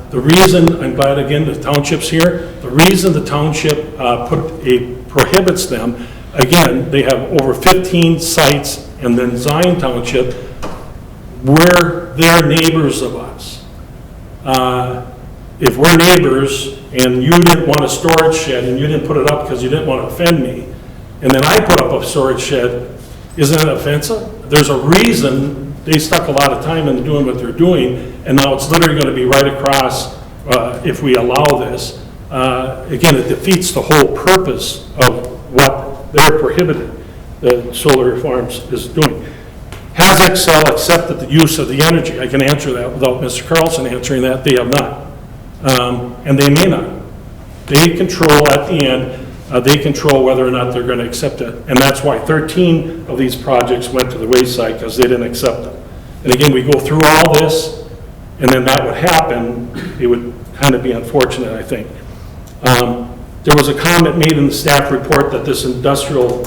The reason, I'm glad again the township's here, the reason the township prohibits them, again, they have over 15 sites, and then Zion Township, we're their neighbors of us. If we're neighbors and you didn't want a storage shed and you didn't put it up because you didn't want to offend me, and then I put up a storage shed, isn't that offensive? There's a reason they stuck a lot of time into doing what they're doing, and now it's literally going to be right across if we allow this. Again, it defeats the whole purpose of what they're prohibited, the solar farms is doing. Has Excel accepted the use of the energy? I can answer that without Mr. Carlson answering that. They have not. and they may not. They control at the end, they control whether or not they're going to accept it. And that's why 13 of these projects went to the wayside, because they didn't accept them. And again, we go through all this, and then that would happen, it would kind of be unfortunate, I think. There was a comment made in the staff report that this industrial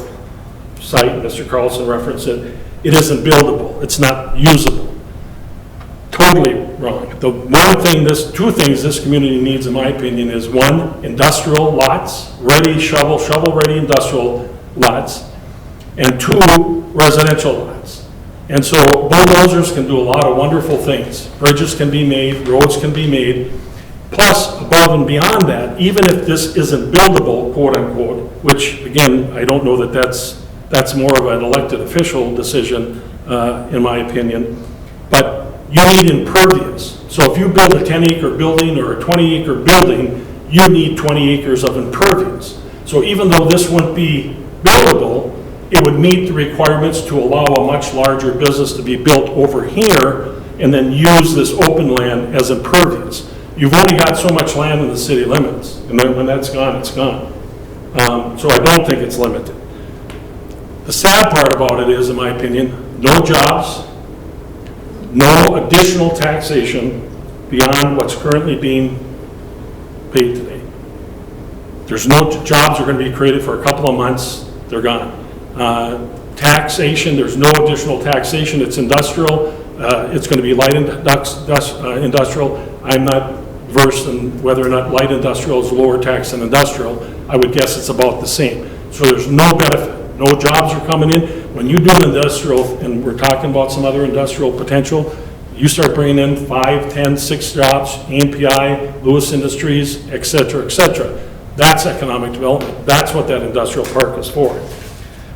site, Mr. Carlson referenced it, it isn't buildable, it's not usable. Totally wrong. The one thing, two things this community needs, in my opinion, is one, industrial lots, shovel-ready industrial lots, and two, residential lots. And so bulldozers can do a lot of wonderful things. Bridges can be made, roads can be made. Plus, above and beyond that, even if this isn't buildable, quote unquote, which again, I don't know that that's more of an elected official decision, in my opinion, but you need impervious. So if you build a 10-acre building or a 20-acre building, you need 20 acres of impervious. So even though this wouldn't be buildable, it would meet the requirements to allow a much larger business to be built over here and then use this open land as impervious. You've only got so much land in the city limits, and then when that's gone, it's gone. So I don't think it's limited. The sad part about it is, in my opinion, no jobs, no additional taxation beyond what's currently being paid today. There's no jobs are going to be created for a couple of months, they're gone. Taxation, there's no additional taxation, it's industrial, it's going to be light industrial. I'm not versed in whether or not light industrial is lower tax than industrial. I would guess it's about the same. So there's no benefit, no jobs are coming in. When you do an industrial, and we're talking about some other industrial potential, you start bringing in 5, 10, 6 jobs, AMPI, Lewis Industries, et cetera, et cetera. That's economic development. That's what that industrial park is for.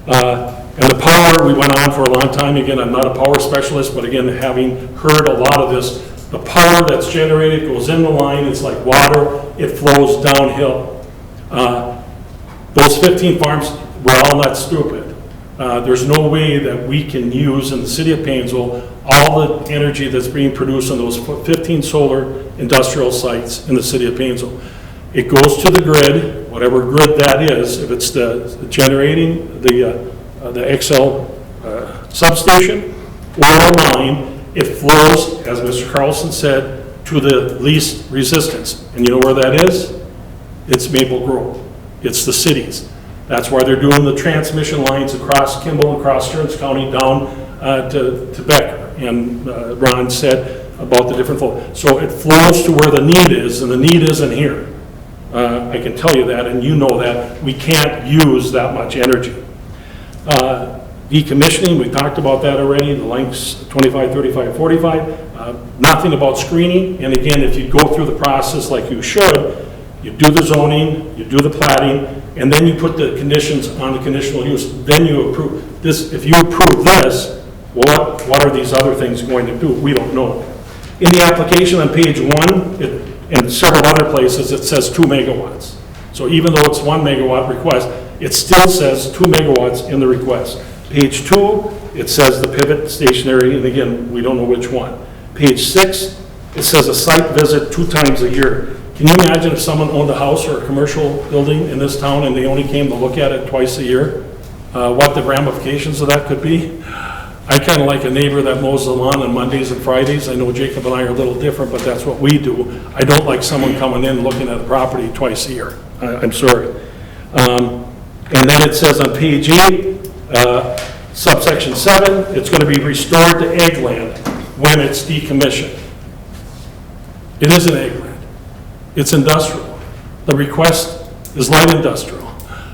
And the power, we went on for a long time. Again, I'm not a power specialist, but again, having heard a lot of this, the power that's generated goes in the line, it's like water, it flows downhill. Those 15 farms, we're all not stupid. There's no way that we can use in the city of Painesville all the energy that's being produced on those 15 solar industrial sites in the city of Painesville. It goes to the grid, whatever grid that is, if it's the generating, the XL substation or a line, it flows, as Mr. Carlson said, to the least resistance. And you know where that is? It's Maple Grove. It's the cities. That's why they're doing the transmission lines across Kimball, across Stearns County, down to Becker. And Ron said about the different flow. So it flows to where the need is, and the need isn't here. I can tell you that, and you know that. We can't use that much energy. Decommissioning, we talked about that already, the lengths 25, 35, 45. Nothing about screening. And again, if you go through the process like you should, you do the zoning, you do the plating, and then you put the conditions on the conditional use. Then you approve this. If you approve this, what are these other things going to do? We don't know. In the application on page 1, and several other places, it says 2 megawatts. So even though it's 1 megawatt request, it still says 2 megawatts in the request. Page 2, it says the pivot stationary, and again, we don't know which one. Page 6, it says a site visit 2 times a year. Can you imagine if someone owned a house or a commercial building in this town and they only came to look at it twice a year? What the ramifications of that could be? I kind of like a neighbor that mows the lawn on Mondays and Fridays. I know Jacob and I are a little different, but that's what we do. I don't like someone coming in looking at the property twice a year. I'm sorry. And then it says on page 8, subsection 7, it's going to be restored to ag land when it's decommissioned. It isn't ag land. It's industrial. The request is light industrial.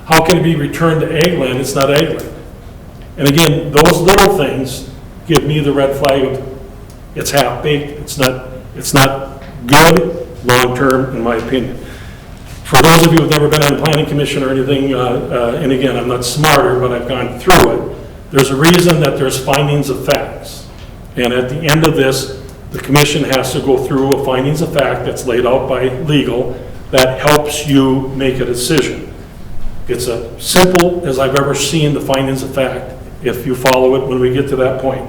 How can it be returned to ag land? It's not ag land. And again, those little things give me the red flag of it's half-baked. It's not good long-term, in my opinion. For those of you who have never been on the planning commission or anything, and again, I'm not smarter, but I've gone through it, there's a reason that there's findings of facts. And at the end of this, the commission has to go through a findings of fact that's laid out by legal that helps you make a decision. It's as simple as I've ever seen the findings of fact if you follow it when we get to that point.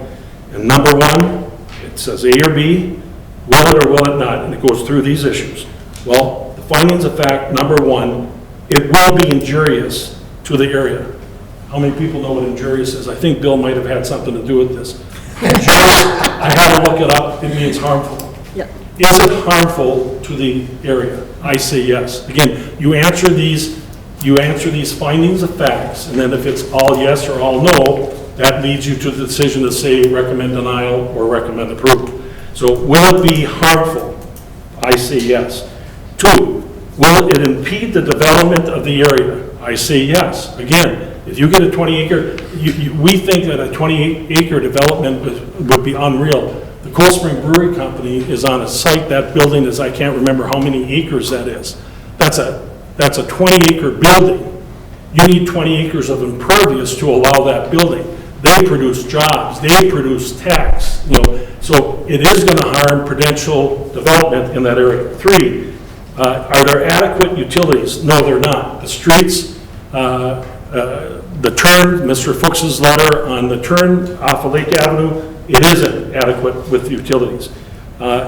And number 1, it says A or B, will it or will it not, and it goes through these issues. Well, the findings of fact, number one, it will be injurious to the area. How many people know what injurious is? I think Bill might have had something to do with this. Injurious, I had to look it up, it means harmful. Yep. Is it harmful to the area? I say yes. Again, you answer these findings of facts, and then if it's all yes or all no, that leads you to the decision to say recommend denial or recommend approval. So will it be harmful? I say yes. 2, will it impede the development of the area? I say yes. Again, if you get a 20-acre, we think that a 28-acre development would be unreal. The Cold Spring Brewery Company is on a site, that building is, I can't remember how many acres that is. That's a 20-acre building. You need 20 acres of impervious to allow that building. They produce jobs, they produce tax, so it is going to harm prudential development in that area. 3, are there adequate utilities? No, they're not. The streets, the turn, Mr. Fuchs's letter on the turn off of Lake Avenue, it isn't adequate with utilities.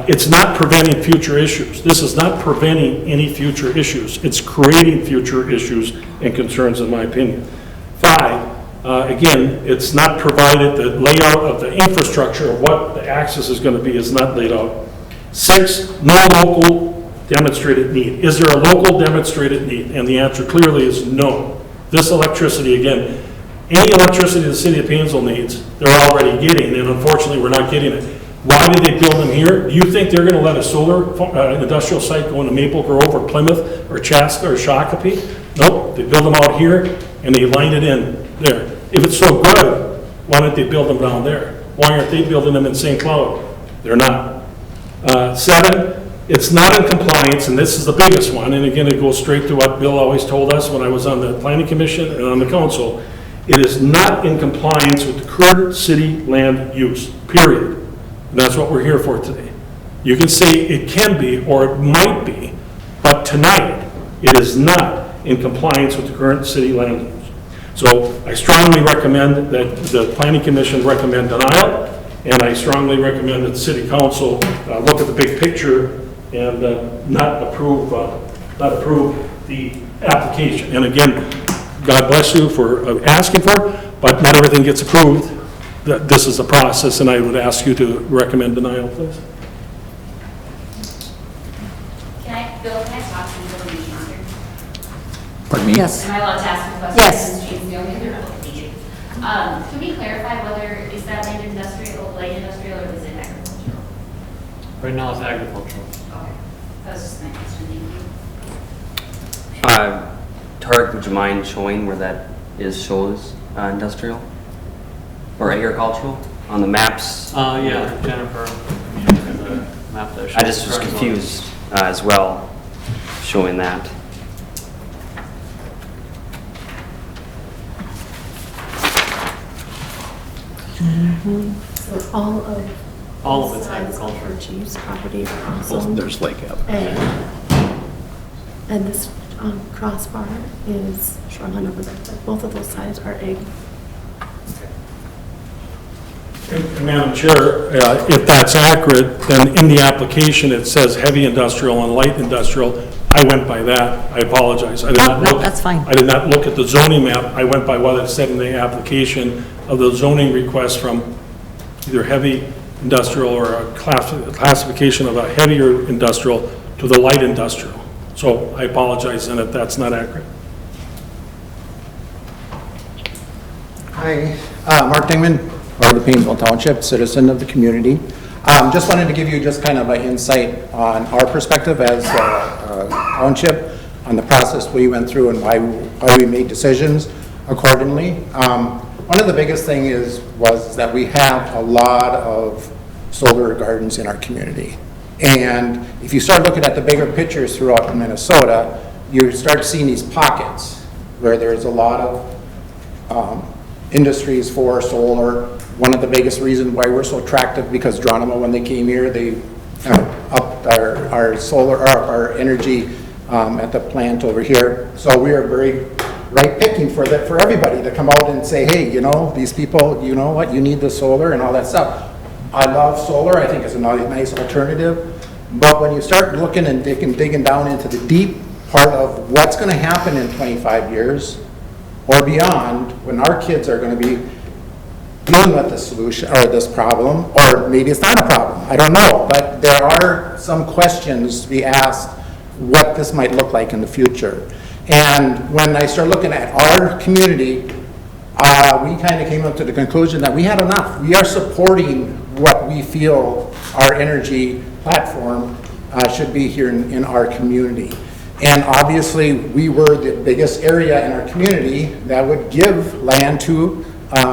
It's not preventing future issues. This is not preventing any future issues. It's creating future issues and concerns, in my opinion. 5, again, it's not provided, the layout of the infrastructure of what the access is going to be is not laid out. 6, no local demonstrated need. Is there a local demonstrated need? And the answer clearly is no. This electricity, again, any electricity the city of Painesville needs, they're already getting, and unfortunately, we're not getting it. Why did they build them here? Do you think they're going to let a solar industrial site go into Maple Grove or Plymouth or Chaska or Shakopee? Nope, they build them out here and they line it in there. If it's so good, why don't they build them down there? Why aren't they building them in St. Cloud? They're not. 7, it's not in compliance, and this is the biggest one, and again, it goes straight to what Bill always told us when I was on the planning commission and on the council. It is not in compliance with the current city land use, period. And that's what we're here for today. You can say it can be, or it might be, but tonight, it is not in compliance with the current city land use. So I strongly recommend that the planning commission recommend denial, and I strongly recommend that the city council look at the big picture and not approve the application. And again, God bless you for asking for it, but not everything gets approved. This is a process, and I would ask you to recommend denial, please. Bill, can I talk to you over the calendar? Pardon me? Yes. Am I allowed to ask a question? Yes. Since Jane's the only other application. Can we clarify whether, is that land industrial, light industrial, or is it agricultural? Right now it's agricultural. Okay. That was just my question, thank you. Tarek, would you mind showing where that shows industrial? Or agricultural on the maps? Yeah, Jennifer, the map that shows. I just was confused as well, showing that. So all of it's agriculture. Chief's property are Well, also there's Lake Avenue. and this crossbar is shoreline over there. But both of those sides are egg. And Madam Chair, if that's accurate, then in the application, it says heavy industrial and light industrial. I went by that. I apologize. I did not No, look. that's fine. I did not look at the zoning map. I went by what it said in the application of the zoning request from either heavy industrial or a classification of a heavier industrial to the light industrial. So I apologize then if that's not accurate. Hi, Mark Dingman, of the Painesville Township, citizen of the community. Just wanted to give you just kind of an insight on our perspective as a township on the process we went through and why we made decisions accordingly. One of the biggest thing was that we have a lot of solar gardens in our community. And if you start looking at the bigger pictures throughout Minnesota, you start seeing these pockets where there's a lot of industries for solar. One of the biggest reasons why we're so attractive, because Geronimo, when they came here, they upped our solar, or our energy at the plant over here. So we are very right picking for everybody to come out and say, hey, you know, these people, you know what, you need the solar and all that stuff. I love solar. I think it's a nice alternative But when you start looking and digging down into the deep part of what's going to happen in 25 years or beyond, when our kids are going to be dealing with this solution or this problem, or maybe it's not a problem, I don't know, but there are some questions to be asked what this might look like in the future. And when I started looking at our community, we kind of came up to the conclusion that we had enough. We are supporting what we feel our energy platform should be here in our community. And obviously, we were the biggest area in our community that would give land to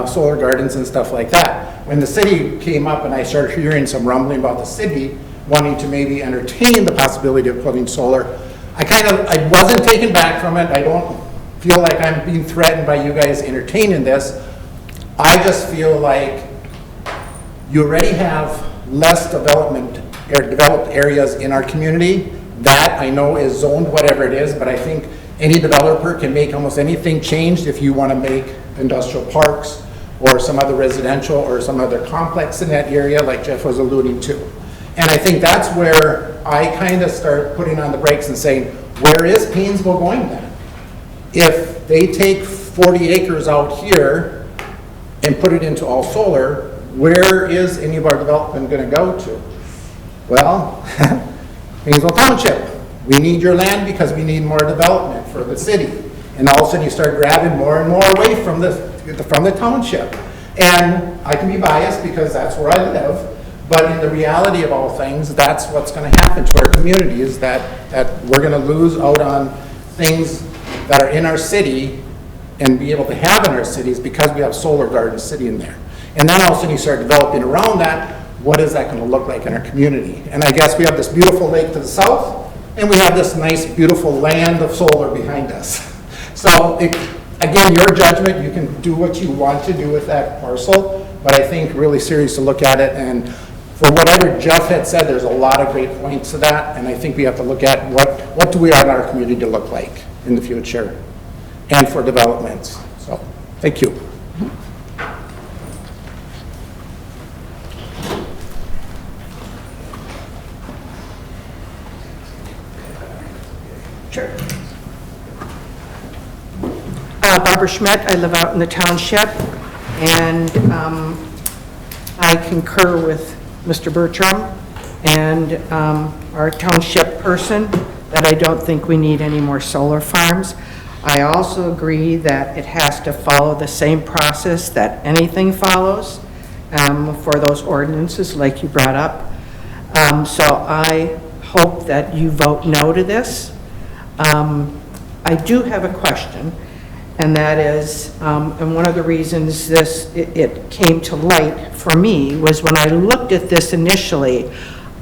solar gardens and stuff like that. When the city came up and I started hearing some rumbling about the city wanting to maybe entertain the possibility of putting solar, I wasn't taken back from it. I don't feel like I'm being threatened by you guys entertaining this. I just feel like you already have less development or developed areas in our community. That I know is zoned whatever it is, but I think any developer can make almost anything changed if you want to make industrial parks or some other residential or some other complex in that area like Jeff was alluding to. And I think that's where I kind of start putting on the brakes and saying, where is Paynesville going then? If they take 40 acres out here and put it into all solar, where is any of our development going to go to? Well, Paynesville Township. We need your land because we need more development for the city. And all of a sudden you start grabbing more and more away from the township. And I can be biased because that's where I live. But in the reality of all things, that's what's going to happen to our community is that we're going to lose out on things that are in our city and be able to have in our cities because we have solar gardens sitting there. And then all of a sudden you start developing around that, what is that going to look like in our community? And I guess we have this beautiful lake to the south, and we have this nice, beautiful land of solar behind us. So again, your judgment, you can do what you want to do with that parcel, but I think really serious to look at it. And for whatever Jeff had said, there's a lot of great points to that, and I think we have to look at what do we want our community to look like in the future and for developments. So, thank you. Sure. Barbara Schmidt, I live out in the township, and I concur with Mr. Bertram and our township person that I don't think we need any more solar farms. I also agree that it has to follow the same process that anything follows for those ordinances like you brought up. So I hope that you vote no to this. I do have a question, and that is, and one of the reasons it came to light for me was when I looked at this initially,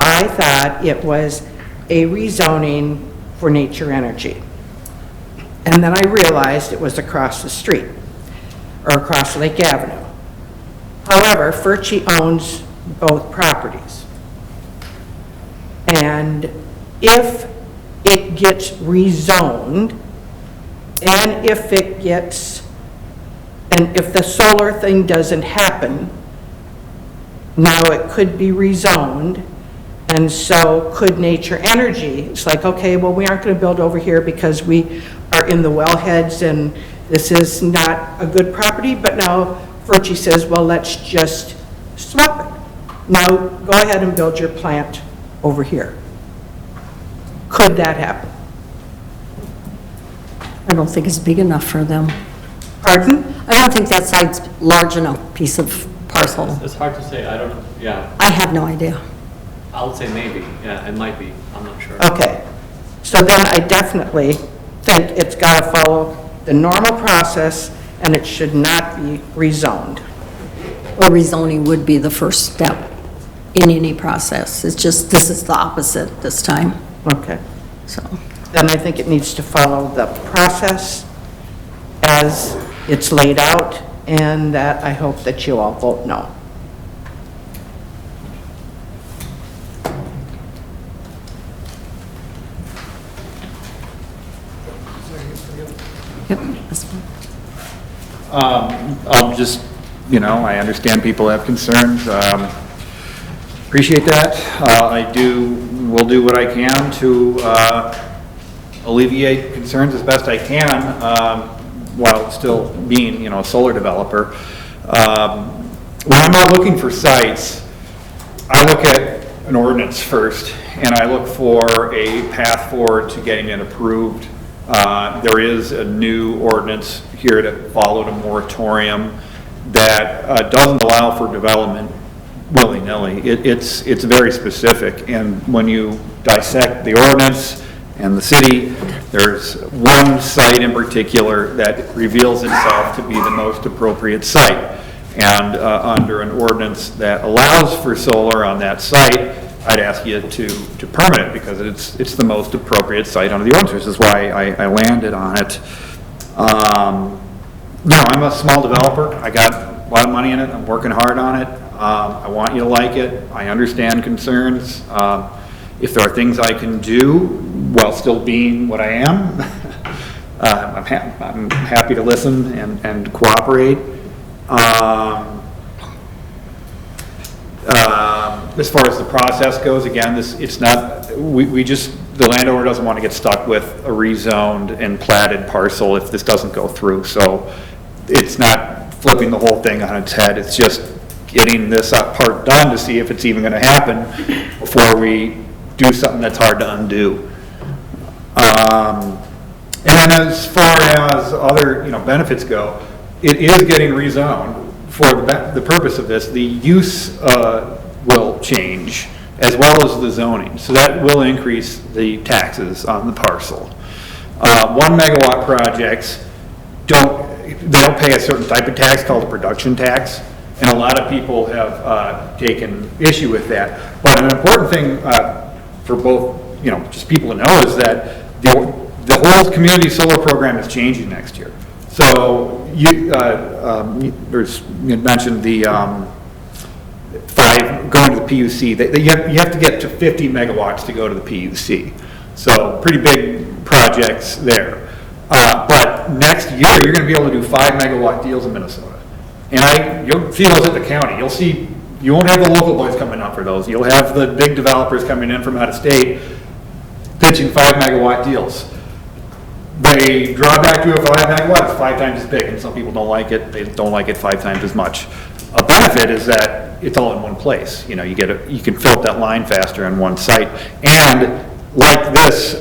I thought it was a rezoning for Nature Energy. And then I realized it was across the street, or across Lake Avenue. However, Furchie owns both properties. And if it gets rezoned, and if the solar thing doesn't happen, now it could be rezoned, and so could Nature Energy. It's like, okay, well, we aren't going to build over here because we are in the wellheads and this is not a good property, but now Furchie says, well, let's just swap it. Now go ahead and build your plant over here. Could that happen? I don't think it's big enough for them. Pardon? I don't think that site's large enough piece of parcel. It's hard to say, I don't know, yeah. I have no idea. I would say maybe, yeah, it might be, I'm not sure. Okay, so then I definitely think it's got to follow the normal process and it should not be rezoned. Well, rezoning would be the first step in any process. It's just, this is the opposite this time. Okay. So. Then I think it needs to follow the process as it's laid out, and that I hope that you all vote no. Yep, that's fine. I'll just, I understand people have concerns. Appreciate that. I do will do what I can to alleviate concerns as best I can, while still being, a solar developer. When I'm out looking for sites, I look at an ordinance first, and I look for a path forward to getting it approved. There is a new ordinance here that followed a moratorium that doesn't allow for development willy-nilly. It's very specific, and when you dissect the ordinance and the city, there's one site in particular that reveals itself to be the most appropriate site. And under an ordinance that allows for solar on that site, I'd ask you to permit it because it's the most appropriate site under the ordinance. This is why I landed on it. I'm a small developer. I got a lot of money in it. I'm working hard on it. I want you to like it. I understand concerns. If there are things I can do while still being what I am, I'm happy to listen and cooperate. As far as the process goes, again, it's not, the landowner doesn't want to get stuck with a rezoned and platted parcel if this doesn't go through. So it's not flipping the whole thing on its head. It's just getting this part done to see if it's even going to happen before we do something that's hard to undo. And then as far as other, benefits go, it is getting rezoned for the purpose of this. The use will change as well as the zoning. So that will increase the taxes on the parcel. 1 megawatt projects don't pay a certain type of tax called a production tax. And a lot of people have taken issue with that. But an important thing for both, just people to know is that the whole community solar program is changing next year. So you mentioned the going to the PUC. You have to get to 50 megawatts to go to the PUC. So pretty big projects there. But next year, you're going to be able to do 5 megawatt deals in Minnesota. And you'll see those at the county. You won't have the local boys coming up for those. You'll have the big developers coming in from out of state pitching 5 megawatt deals. They draw back to a 5 megawatt, it's 5 times as big, and some people don't like it. They don't like it 5 times as much. A benefit is that it's all in one place. You can fill up that line faster on one site. And like this,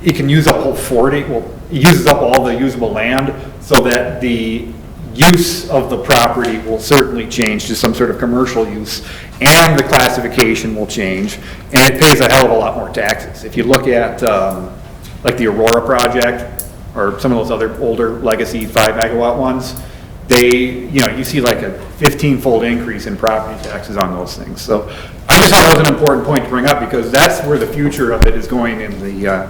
it can use up a whole 40. Well, it uses up all the usable land, so that the use of the property will certainly change to some sort of commercial use, and the classification will change, and it pays a hell of a lot more taxes. If you look at like the Aurora project or some of those other older legacy 5 megawatt ones, you see like a 15-fold increase in property taxes on those things. So I just thought that was an important point to bring up because that's where the future of it is going in the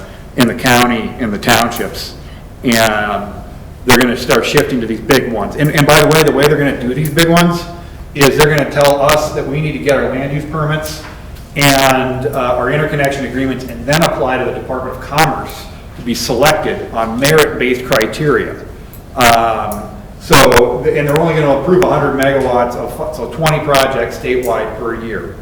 county, in the townships. And they're going to start shifting to these big ones. And by the way they're going to do these big ones is they're going to tell us that we need to get our land use permits and our interconnection agreements and then apply to the Department of Commerce to be selected on merit-based criteria. And they're only going to approve 100 megawatts so 20 projects statewide per year.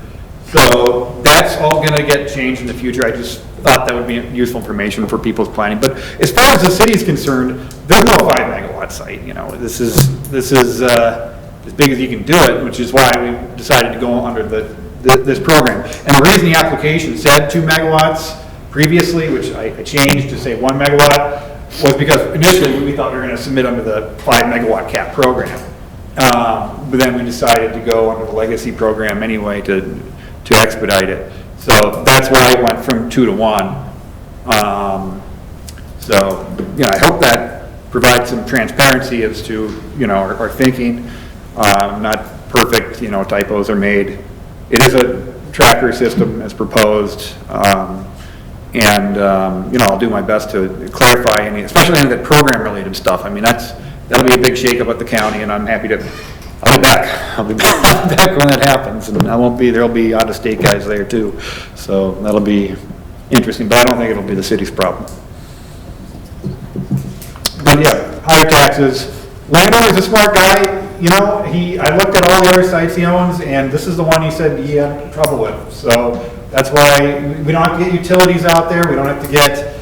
So that's all going to get changed in the future. I just thought that would be useful information for people's planning. But as far as the city is concerned, there's no 5 megawatt site. This is as big as you can do it, which is why we decided to go under this program. And the reason the application said 2 megawatts previously, which I changed to say 1 megawatt, was because initially we thought we were going to submit under the 5 megawatt cap program. But then we decided to go under the legacy program anyway to expedite it. So that's why it went from 2 to 1. I hope that provides some transparency as to, our thinking. Not perfect, typos are made. It is a tracker system as proposed. I'll do my best to clarify especially any of that program related stuff. That'll be a big shakeup at the county, and I'm happy to, I'll be back when that happens, and there'll be out-of-state guys there too. So that'll be interesting, but I don't think it'll be the city's problem. But yeah, higher taxes. Landowner's a smart guy. I looked at all the other sites he owns, and this is the one he said he had trouble with. So That's why we don't have to get utilities out there, we don't have to get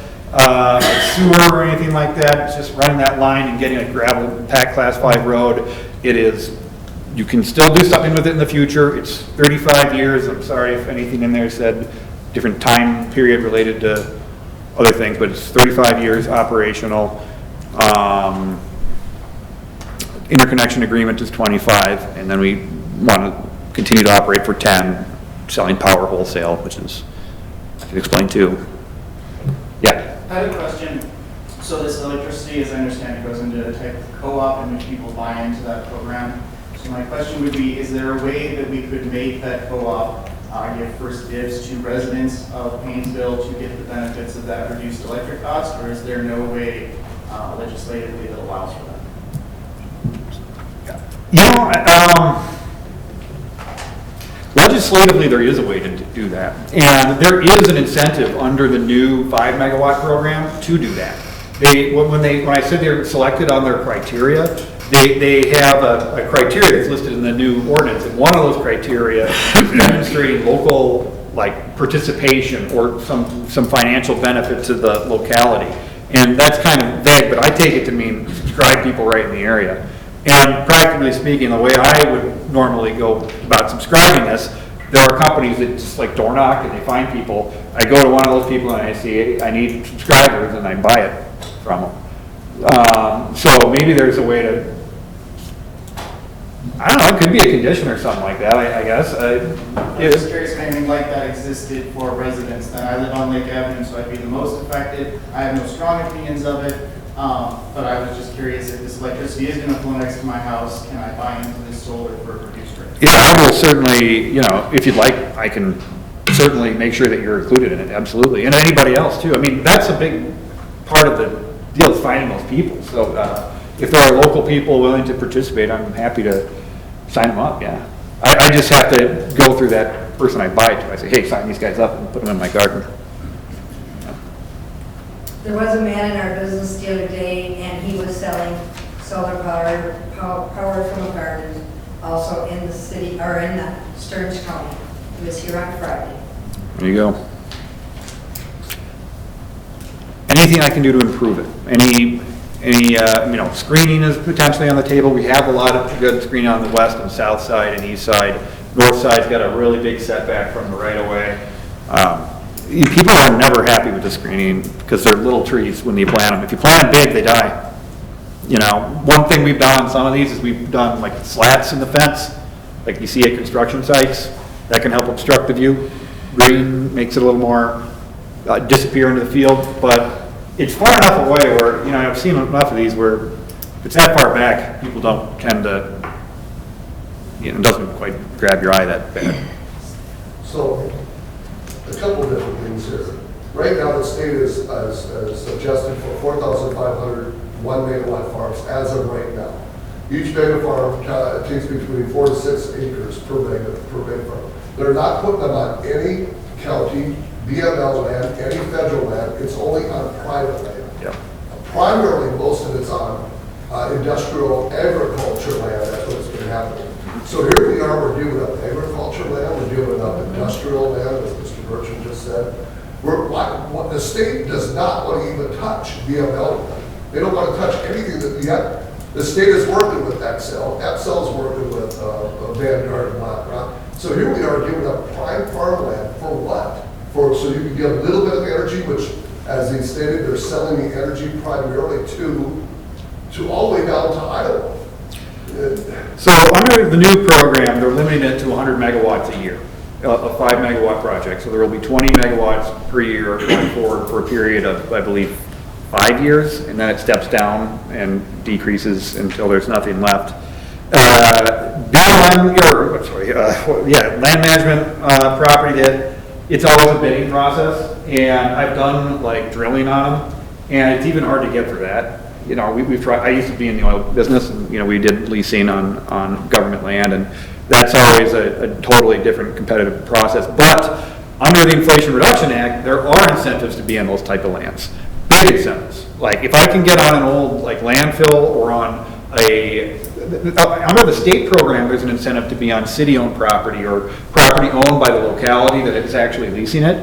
sewer or anything like that. It's just running that line and getting a gravel packed Class 5 road. It is, you can still do something with it in the future. It's 35 years. I'm sorry if anything in there said different time period related to other things, but it's 35 years operational. Interconnection agreement is 25, and then we want to continue to operate for 10, selling power wholesale, which is, I can explain too. Yeah. I have a question. So this electricity, as I understand it, goes into a type of co-op in which people buy into that program. So my question would be, is there a way that we could make that co-op give first dibs to residents of Painesville to get the benefits of that reduced electric cost, or is there no way legislatively that allows for that? You know, legislatively, there is a way to do that. And there is an incentive under the new 5 megawatt program to do that. When I said they're selected on their criteria, they have a criteria that's listed in the new ordinance. And one of those criteria is demonstrating local, like, participation or some financial benefit to the locality. And that's kind of vague, but I take it to mean subscribe people right in the area. And practically speaking, the way I would normally go about subscribing this, there are companies that just like door knock and they find people. I go to one of those people and I see, I need subscribers, and I buy it from them. So maybe there's a way to, I don't know, it could be a condition or something like that, I guess. I'm just curious if anything like that existed for residents. Then I live on Lake Avenue, so I'd be the most affected. I have no strong opinions of it. But I was just curious if this electricity is going to flow next to my house, can I buy into this solar for a reduced rate? Yeah, I will certainly, you know, if you'd like, I can certainly make sure that you're included in it, absolutely. And anybody else too. I mean, that's a big part of the deal, is finding those people. So if there are local people willing to participate, I'm happy to sign them up, yeah. I just have to go through that person I buy to. I say, hey, sign these guys up and put them in my garden. There was a man in our business the other day, and he was selling solar power from a garden, also in the city, or in the Stearns County. He was here on Friday. There you go. Anything I can do to improve it? Any you know, screening is potentially on the table. We have a lot of good screening on the west and south side and east side. North side's got a really big setback from the right of way. People are never happy with the screening because they're little trees when you plant them. If you plant them big, they die. You know, one thing we've done on some of these is we've done like slats in the fence, like you see at construction sites. That can help obstruct the view. Green makes it a little more disappear into the field, but it's far enough away where, you know, I've seen enough of these where if it's that far back, people don't tend to, you know, it doesn't quite grab your eye that bad. So, a couple of different things here. Right now, the state is suggested for 4,500 1 megawatt farms as of right now. Each mega farm takes between 4 to 6 acres per mega farm. They're not putting them on any county, BML land, any federal land. It's only on private land. Yep. Primarily, most of it's on industrial agriculture land. That's what's been happening. So here we are, we're giving up agriculture land, we're giving up industrial land, as Mr. Bertram just said. What the state does not want to even touch BML land. They don't want to touch anything that yet. The state is working with Excel. Excel's working with Vanguard and BlackRock. So here we are giving up prime farmland for what? So you can get a little bit of energy, which, as they stated, they're selling the energy primarily to all the way down to Iowa. So under the new program, they're limiting it to 100 megawatts a year, a 5 megawatt project. So there will be 20 megawatts per year going forward for a period of, I believe, 5 years, and then it steps down and decreases until there's nothing left. Land management property debt, it's always a bidding process, and I've done like drilling on them, and it's even hard to get for that. You know, we've tried. I used to be in the oil business, and you know, we did leasing on government land, and that's always a totally different competitive process. But under the Inflation Reduction Act, there are incentives to be on those type of lands. Big incentives. Like if I can get on an old like landfill or on a under the state program, there's an incentive to be on city-owned property or property owned by the locality that is actually leasing it.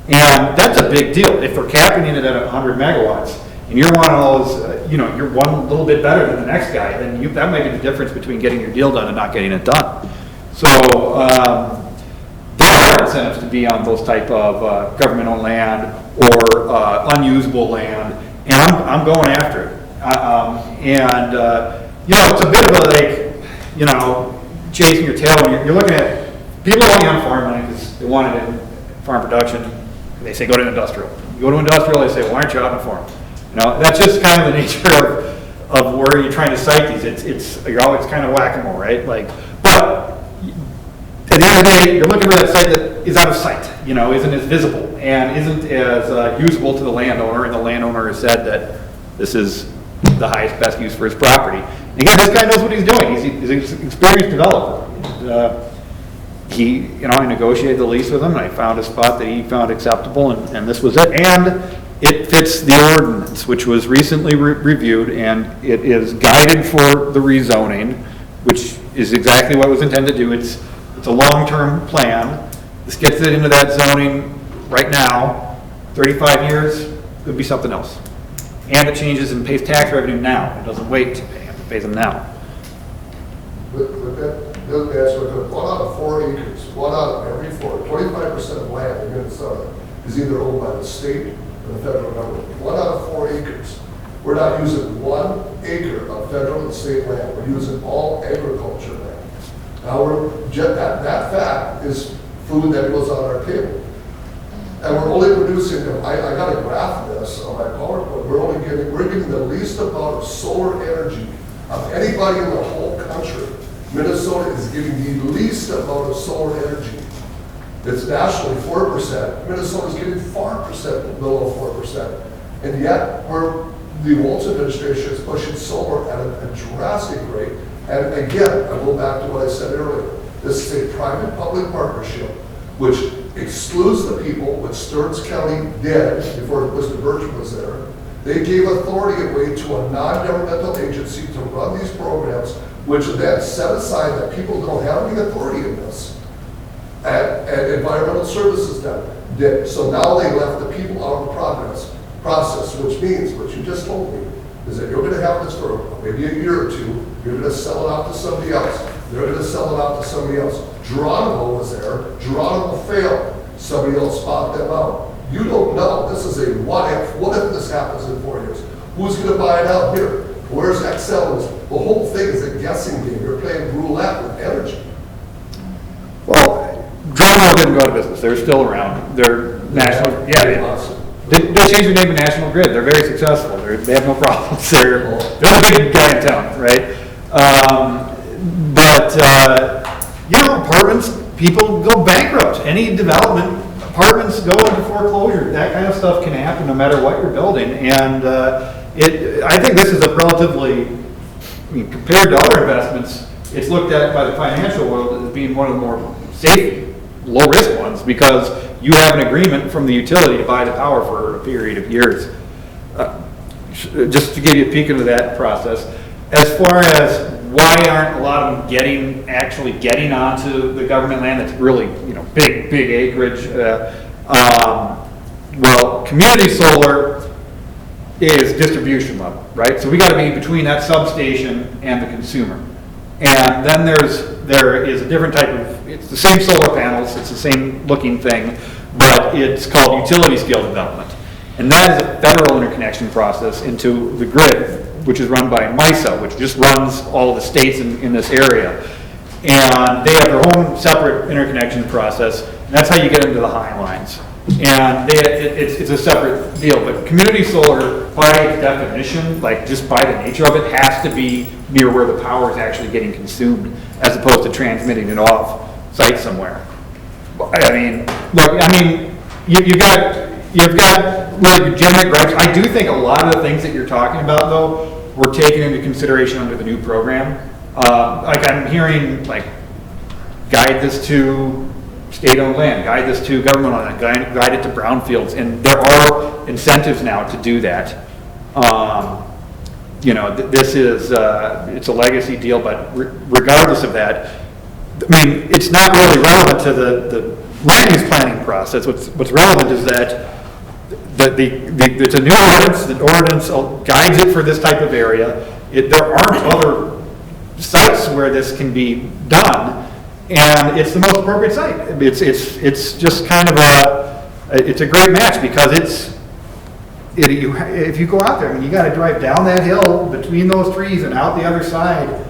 And that's a big deal. If we're capping it at 100 megawatts, and you're one of those, you're one little bit better than the next guy, then that might be the difference between getting your deal done and not getting it done. So there are incentives to be on those type of government-owned land or unusable land, and I'm going after it. It's a bit of chasing your tail when you're looking at people only on farmland because they want it in farm production. They say go to industrial. You go to industrial, they say, well, why aren't you out in farm? That's just kind of the nature of where you're trying to cite these. You're always kind of whack-a-mole, right? But at the end of the day, you're looking for that site that is out of sight, isn't as visible and isn't as usable to the landowner, and the landowner has said that this is the highest, best use for his property. And again, this guy knows what he's doing. He's an experienced developer. I negotiated the lease with him, and I found a spot that he found acceptable, and this was it. And it fits the ordinance, which was recently reviewed, and it is guided for the rezoning, which is exactly what was intended to do. It's a long-term plan. This gets it into that zoning right now. 35 years, could be something else. And it changes and pays tax revenue now. It doesn't wait to pay them, it pays them now. With that, let me ask you, 1 out of 4 acres, 1 out of every 4, 25% of land in Minnesota is either owned by the state or the federal government. 1 out of 4 acres. We're not using 1 acre of federal and state land. We're using all agriculture land. Now that fact is food that goes on our table. And we're only producing, I got a graph of this on my PowerPoint, we're getting the least amount of solar energy of anybody in the whole country. Minnesota is getting the least amount of solar energy. It's nationally 4%. Minnesota's getting 4%, below 4%. And yet, the Walz administration is pushing solar at a drastic rate. And again, I go back to what I said earlier. This is a private-public partnership, which excludes the people, which Stearns County did before Mr. Bertram was there. They gave authority away to a non-governmental agency to run these programs, which then set aside that people don't have any authority in this. And environmental services did. So now they left the people out of the process, which means, what you just told me, is that you're going to have this for maybe a year or two, you're going to sell it out to somebody else. They're going to sell it out to somebody else. Geronimo was there. Geronimo failed. Somebody else bought them out. You don't know. This is a what if. What if this happens in 4 years? Who's going to buy it out here? Where's Excel? The whole thing is a guessing game. You're playing roulette with energy. Well, Geronimo didn't go out of business. They're still around. They're national. They changed their name to National Grid. They're very successful. They have no problems. They're the big guy in town, right? Apartments, people go bankrupt. Any development, apartments go into foreclosure. That kind of stuff can happen no matter what you're building. And I think this is a relatively, compared to other investments, it's looked at by the financial world as being one of the more safe, low-risk ones because you have an agreement from the utility to buy the power for a period of years. Just to give you a peek into that process, as far as why aren't a lot of them actually getting onto the government land that's really, big acreage? Well, community solar is distribution level, right? So we got to be between that substation and the consumer. And then there is a different type of, it's the same solar panels, it's the same looking thing, but it's called utility scale development. And that is a federal interconnection process into the grid, which is run by MISO, which just runs all of the states in this area. And they have their own separate interconnection process, and that's how you get into the high lines. And it's a separate deal, but community solar, by definition, just by the nature of it, has to be near where the power is actually getting consumed, as opposed to transmitting it off site somewhere. You've got legitimate gripes. I do think a lot of the things that you're talking about, though, were taken into consideration under the new program. I'm hearing, guide this to state-owned land, guide this to government-owned land, guide it to brownfields, and there are incentives now to do that. you know, this is, it's a legacy deal, but regardless of that, I mean, it's not really relevant to the land use planning process. What's relevant is that it's a new ordinance, the ordinance guides it for this type of area. There aren't other sites where this can be done, and it's the most appropriate site. It's just kind of it's a great match because if you go out there, I mean, you gotta drive down that hill between those trees and out the other side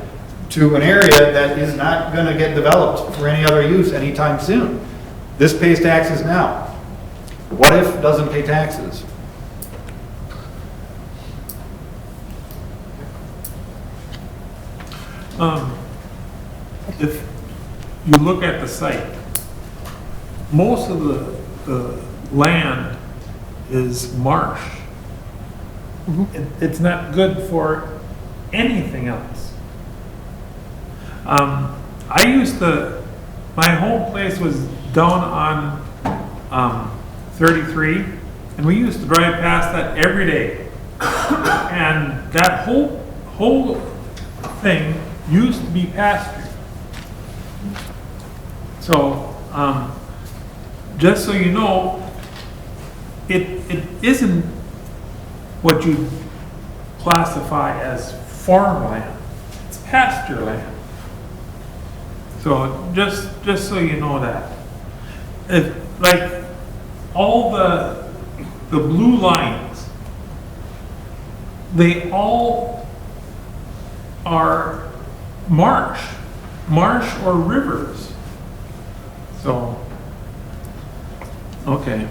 to an area that is not gonna get developed for any other use anytime soon. This pays taxes now. What if doesn't pay taxes? If you look at the site, most of the land is marsh. It's not good for anything else. My home place was down on 33, and we used to drive past that every day. And that whole thing used to be pasture. So, just so you know, it isn't what you classify as farmland. It's pasture land. So just so you know that. Like all the blue lines, they all are marsh or rivers. So, okay.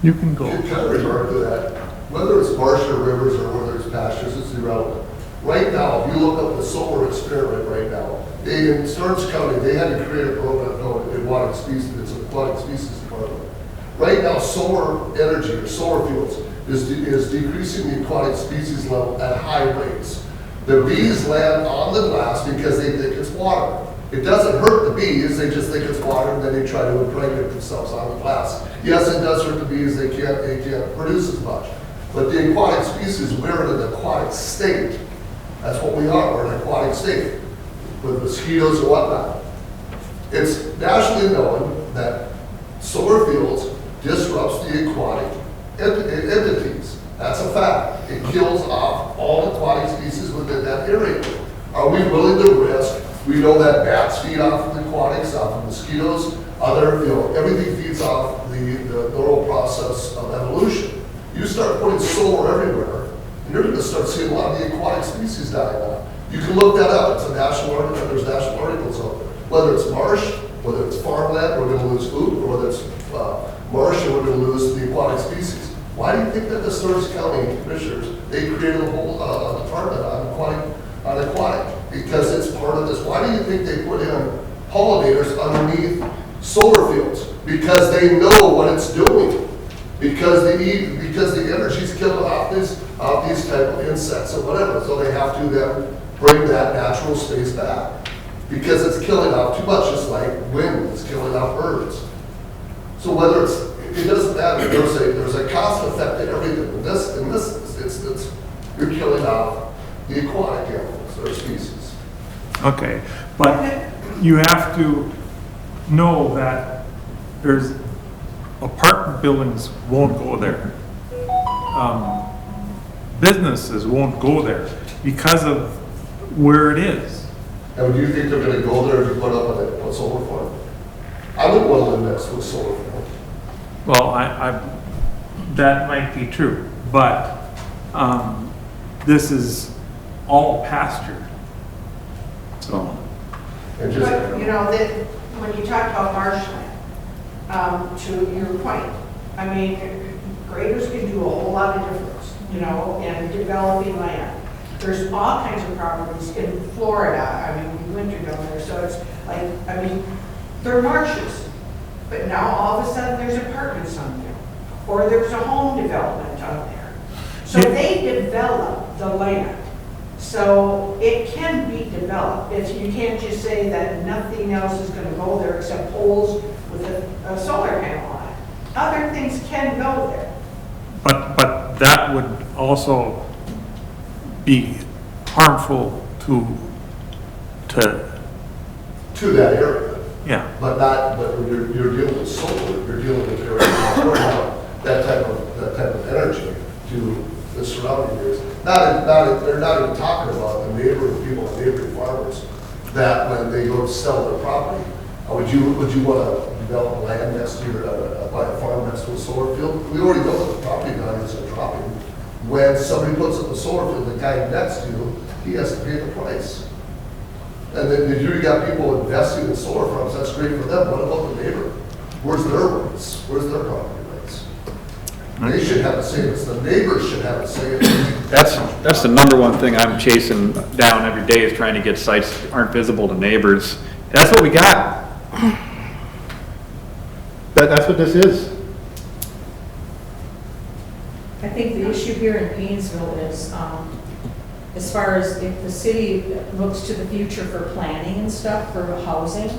You can go. You kind of remark to that, whether it's marsh or rivers or whether it's pastures, it's irrelevant. Right now, if you look up the solar experiment right now, in Stearns County, they had to create a program called Aquatic Species, it's an Aquatic Species Department. Right now, solar energy or solar fields is decreasing the aquatic species level at high rates. The bees land on the glass because they think it's water. It doesn't hurt the bees, they just think it's water, and then they try to impregnate themselves on the glass. Yes, it does hurt the bees, they can't produce as much. But the aquatic species, we're in an aquatic state. That's what we are, we're in an aquatic state, with mosquitoes and whatnot. It's nationally known that solar fields disrupts the aquatic entities. That's a fact. It kills off all aquatic species within that area. Are we willing to risk? We know that bats feed off of the aquatics, off of mosquitoes, everything feeds off the normal process of evolution. You start putting solar everywhere, and you're going to start seeing a lot of the aquatic species dying out. You can look that up. It's a national article. There's national articles out there. Whether it's marsh, whether it's farmland, we're going to lose food, or whether it's marsh, and we're going to lose the aquatic species. Why do you think that the Stearns County commissioners, they created a whole department on aquatic? Because it's part of this. Why do you think they put in pollinators underneath solar fields? Because they know what it's doing. Because the energy's killing off these type of insects or whatever. So they have to then bring that natural space back. Because it's killing off too much, just like wind is killing off birds. So whether it doesn't matter. There's a cost effect in everything. In this instance, you're killing off the aquatic animals or species. Okay, but you have to know that there's apartment buildings won't go there. Businesses won't go there because of where it is. And do you think they're going to go there if you put up a solar farm? I wouldn't want to live next to a solar farm. Well, that might be true, but this is all pasture. So, But, when you talk about marshland, to your point, I mean, graders can do a whole lot of difference, in developing land. There's all kinds of properties in Florida, I mean, we wintered down there, so it's like, they're marshes. But now all of a sudden there's apartments on there, or there's a home development on there. So they develop the land. So it can be developed. You can't just say that nothing else is going to go there except poles with a solar panel on it. Other things can go there. But that would also be harmful to, To that area. yeah. But when you're dealing with solar, you're dealing with area, that type of energy to the surrounding areas. They're not even talking about the neighboring people, the neighboring farmers, that when they go to sell their property, would you want to develop land next to your, buy a farm next to a solar field? We already know that the property values are dropping. When somebody puts up a solar field, the guy next to you, he has to pay the price. And then if you got people investing in solar farms, that's great for them. What about the neighbor? Where's their rights? Where's their property rights? They should have a say. It's the neighbors should have a say. That's the number one thing I'm chasing down every day, is trying to get sites that aren't visible to neighbors. That's what we got. That's what this is. I think the issue here in Paynesville is, as far as if the city looks to the future for planning and stuff for housing,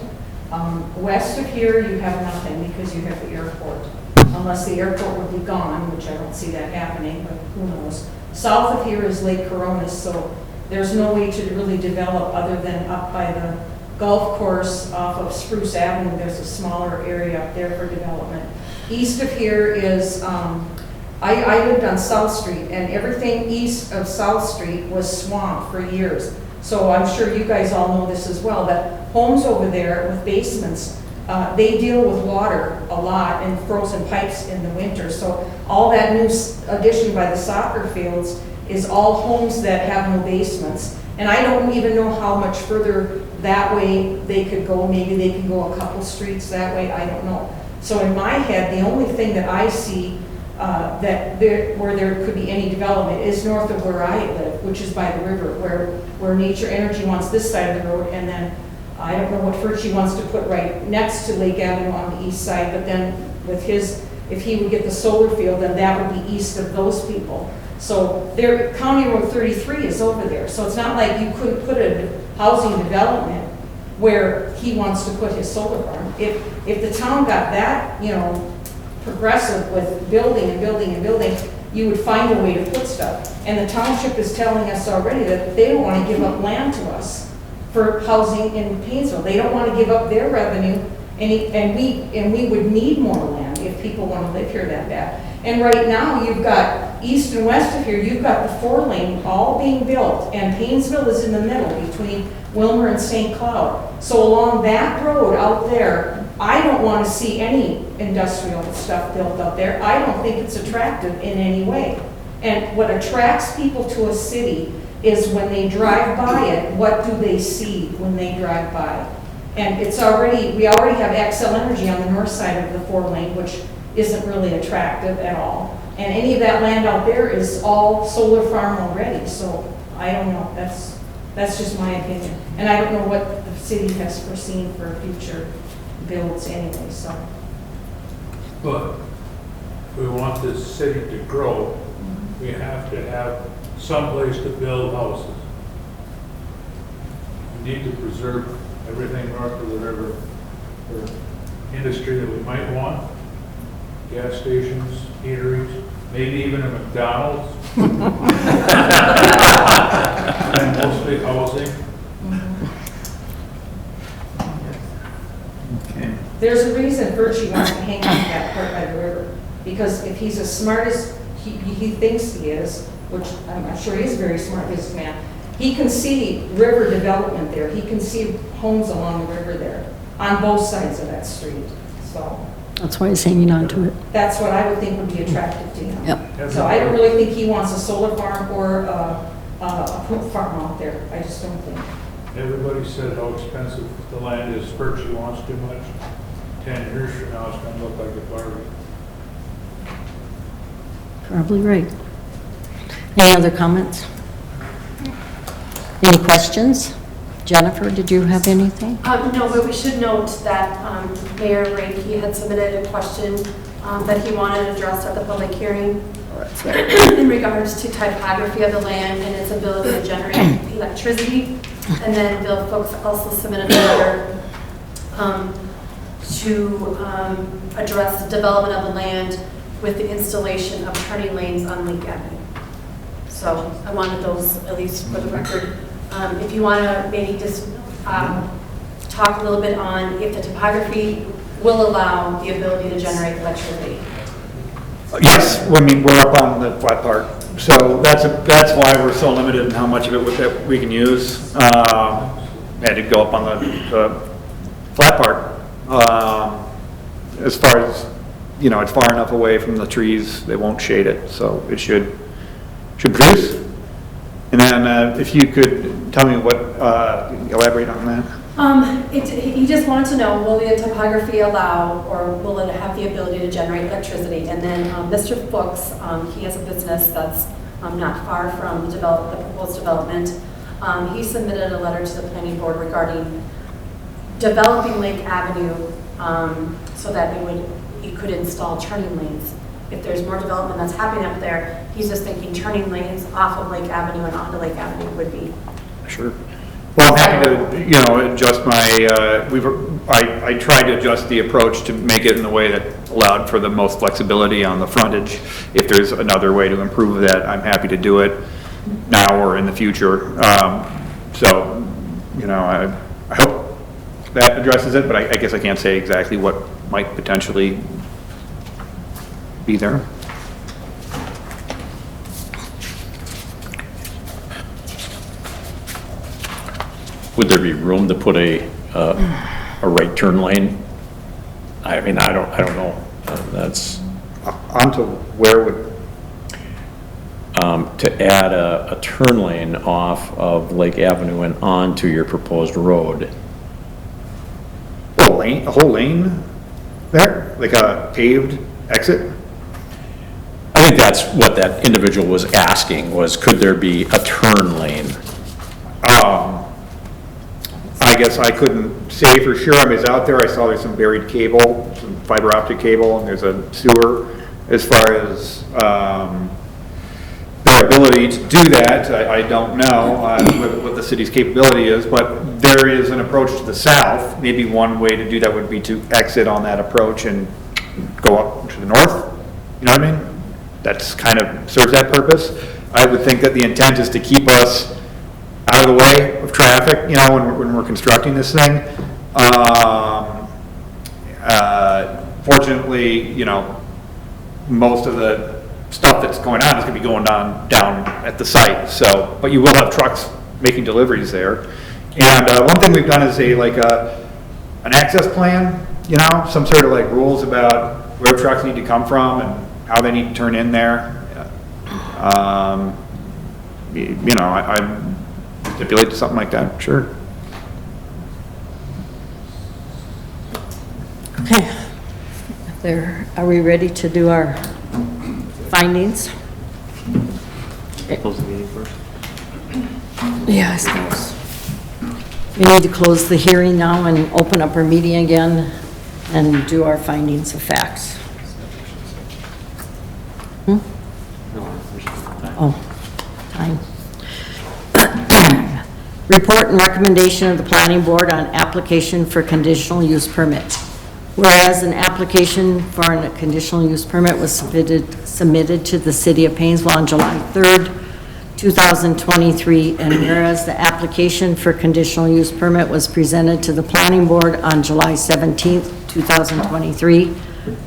west of here, you have nothing because you have the airport. Unless the airport would be gone, which I don't see that happening, but who knows. South of here is Lake Coronas, so there's no way to really develop other than up by the golf course off of Spruce Avenue. There's a smaller area up there for development. East of here is, I lived on South Street, and everything east of South Street was swamp for years. So I'm sure you guys all know this as well, that homes over there with basements, they deal with water a lot and frozen pipes in the winter. So all that new addition by the soccer fields is all homes that have no basements. And I don't even know how much further that way they could go. Maybe they can go a couple streets that way, I don't know. So in my head, the only thing that I see where there could be any development is north of where I live, which is by the river, where Nature Energy wants this side of the road, and then I don't know what Furchie wants to put right next to Lake Avenue on the east side, but then with his, if he would get the solar field, then that would be east of those people. So there, County Road 33 is over there, so it's not like you couldn't put a housing development where he wants to put his solar farm. If the town got that, you know, progressive with building and building and building, you would find a way to put stuff. And the township is telling us already that they don't want to give up land to us for housing in Paynesville. They don't want to give up their revenue, and we would need more land if people want to live here that bad. And right now, you've got east and west of here, you've got the 4-lane all being built, and Paynesville is in the middle between Wilmer and St. Cloud. So along that road out there, I don't want to see any industrial stuff built up there. I don't think it's attractive in any way. And what attracts people to a city is when they drive by it, what do they see when they drive by? And we already have XL Energy on the north side of the 4-lane, which isn't really attractive at all. And any of that land out there is all solar farm already. So I don't know, that's just my opinion. And I don't know what the city has foreseen for future builds anyway, so. But if we want this city to grow, we have to have some place to build houses. We need to preserve everything north of the river for industry that we might want, gas stations, eateries, maybe even a McDonald's. And mostly housing. Okay. There's a reason Furchie wants to hang out that part by the river, because if he's as smart as he thinks he is, which I'm sure he is very smart businessman, he can see river development there. He can see homes along the river there, on both sides of that street, so. That's why he's hanging on to it. That's what I would think would be attractive to him. Yep. So I don't really think he wants a solar farm or a poop farm out there. I just don't think. Everybody said how expensive the land is. Furchie wants too much. 10 years from now, it's going to look like a Barbie. Probably right. Any other comments? Any questions? Jennifer, did you have anything? No, but we should note that Mayor Ranke had submitted a question that he wanted addressed at the public hearing in regards to typography of the land and its ability to generate electricity. And then Bill Folks also submitted a letter to address the development of the land with the installation of turning lanes on Lake Avenue. So I wanted those, at least for the record. If you want to maybe just talk a little bit on if the topography will allow the ability to generate electricity. Yes, I mean, we're up on the flat part, so that's why we're so limited in how much of it that we can use. Had to go up on the flat part. As far as, you know, it's far enough away from the trees, they won't shade it, so it should produce. And then if you could tell me what, elaborate on that. He just wanted to know, will the topography allow, or will it have the ability to generate electricity? And then Mr. Fuchs, he has a business that's not far from the proposed development. He submitted a letter to the planning board regarding developing Lake Avenue so that he could install turning lanes. If there's more development that's happening up there, he's just thinking turning lanes off of Lake Avenue and onto Lake Avenue would be. Sure. Well, I'm happy to, you know, adjust my, I tried to adjust the approach to make it in a way that allowed for the most flexibility on the frontage. If there's another way to improve that, I'm happy to do it now or in the future. So, you know, I hope that addresses it, but I guess I can't say exactly what might potentially be there. Would there be room to put a right turn lane? I mean, I don't know. That's onto where would to add a turn lane off of Lake Avenue and onto your proposed road. A whole lane there, like a paved exit? I think that's what that individual was asking, was could there be a turn lane? I guess I couldn't say for sure. I was out there, I saw there's some buried cable, some fiber optic cable, and there's a sewer. As far as their ability to do that, I don't know what the city's capability is, but there is an approach to the south. Maybe one way to do that would be to exit on that approach and go up to the north. You know what I mean? That's kind of serves that purpose. I would think that the intent is to keep us out of the way of traffic, you know, when we're constructing this thing. Fortunately, you know, most of the stuff that's going on is going to be going down at the site. So, but you will have trucks making deliveries there. And one thing we've done is an access plan, you know, some sort of like rules about where trucks need to come from and how they need to turn in there. You know, I stipulate to something like that, sure. Okay. Are we ready to do our findings? Close the meeting first. Yeah, I suppose. We need to close the hearing now and open up our meeting again and do our findings of facts. Time. Report and recommendation of the planning board on application for conditional use permit. Whereas an application for a conditional use permit was submitted to the city of Painesville on July 3rd, 2023, and whereas the application for conditional use permit was presented to the planning board on July 17th, 2023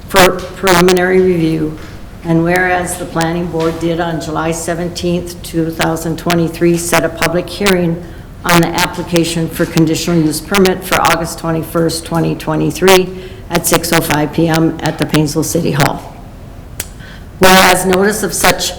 for preliminary review, and whereas the planning board did on July 17th, 2023 set a public hearing on the application for conditional use permit for August 21st, 2023 at 6:05 p.m. at the Painesville City Hall. Whereas notice of such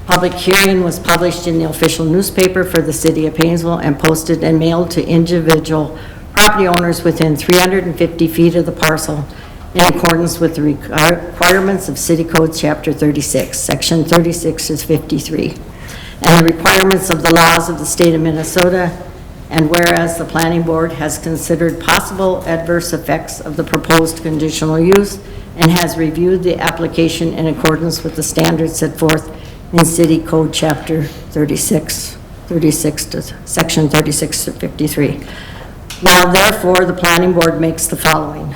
public hearing was published in the official newspaper for the city of Painesville and posted and mailed to individual property owners within 350 feet of the parcel in accordance with the requirements of City Code Chapter 36, Section 36 is 53, and the requirements of the laws of the state of Minnesota. And whereas the planning board has considered possible adverse effects of the proposed conditional use and has reviewed the application in accordance with the standards set forth in City Code Chapter 36 to Section 36 to 53. Now therefore, the planning board makes the following.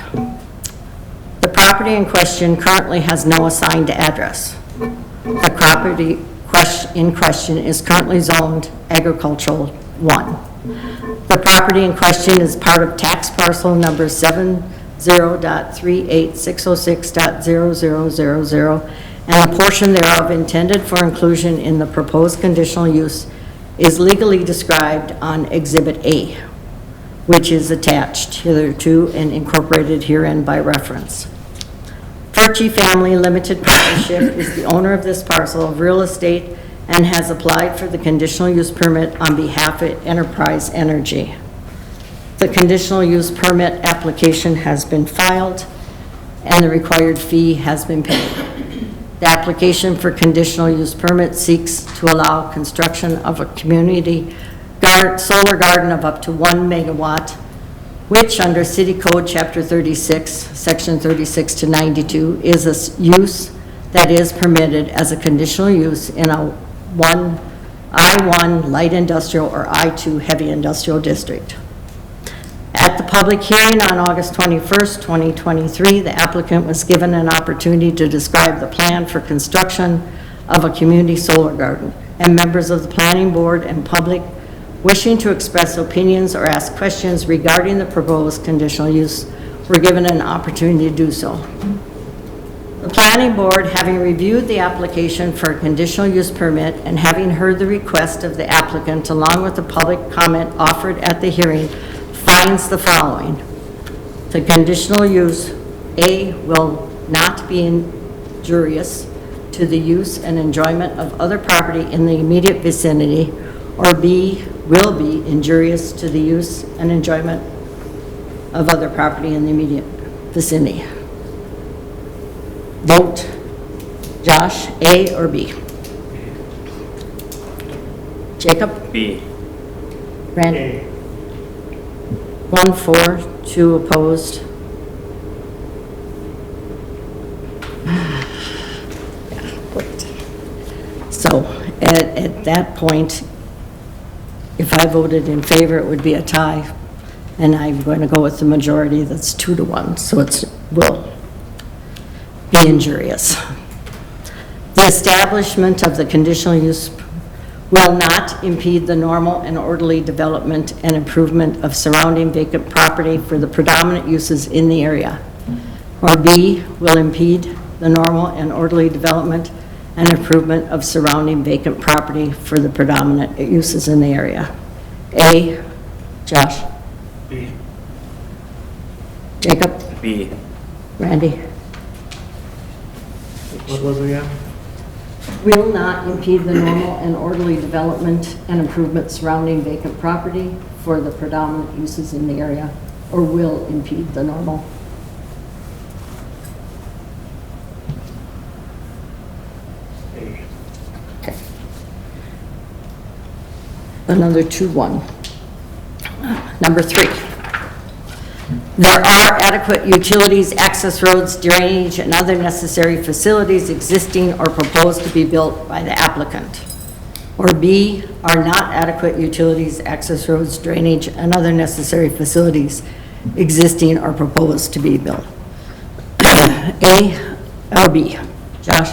The property in question currently has no assigned address. The property in question is currently zoned agricultural 1. The property in question is part of tax parcel number 70.38606.0000, and a portion thereof intended for inclusion in the proposed conditional use is legally described on Exhibit A, which is attached hitherto and incorporated herein by reference. Furchy Family Limited Partnership is the owner of this parcel of real estate and has applied for the conditional use permit on behalf of Enterprise Energy. The conditional use permit application has been filed and the required fee has been paid. The application for conditional use permit seeks to allow construction of a community solar garden of up to 1 megawatt, which under City Code Chapter 36, Section 36 to 92, is a use that is permitted as a conditional use in a I1 light industrial or I2 heavy industrial district. At the public hearing on August 21st, 2023, the applicant was given an opportunity to describe the plan for construction of a community solar garden, and members of the planning board and public wishing to express opinions or ask questions regarding the proposed conditional use were given an opportunity to do so. The planning board, having reviewed the application for a conditional use permit and having heard the request of the applicant along with the public comment offered at the hearing, finds the following. The conditional use, A, will not be injurious to the use and enjoyment of other property in the immediate vicinity, or B, will be injurious to the use and enjoyment of other property in the immediate vicinity. Vote. Josh, A or B? Jacob? B. Randy? 1 for, 2 opposed. So at that point, if I voted in favor, it would be a tie, and I'm going to go with the majority, that's 2-1, so it will be injurious. The establishment of the conditional use will not impede the normal and orderly development and improvement of surrounding vacant property for the predominant uses in the area. Or B, will impede the normal and orderly development and improvement of surrounding vacant property for the predominant uses in the area. A, Josh? B. Jacob? B. Randy? What was it again? Will not impede the normal and orderly development and improvement surrounding vacant property for the predominant uses in the area, or will impede the normal. Okay. Another 2-1. Number 3. There are adequate utilities, access roads, drainage, and other necessary facilities existing or proposed to be built by the applicant. Or B, are not adequate utilities, access roads, drainage, and other necessary facilities existing or proposed to be built. A or B? Josh?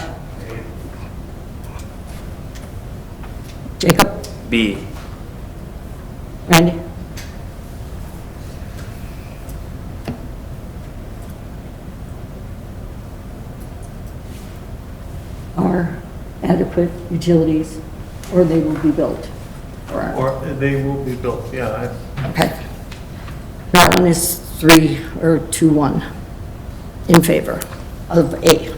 Jacob? B. Randy? Are adequate utilities, or they will be built? Or they will be built, yeah. Okay. That one is 3 or 2-1 in favor of A.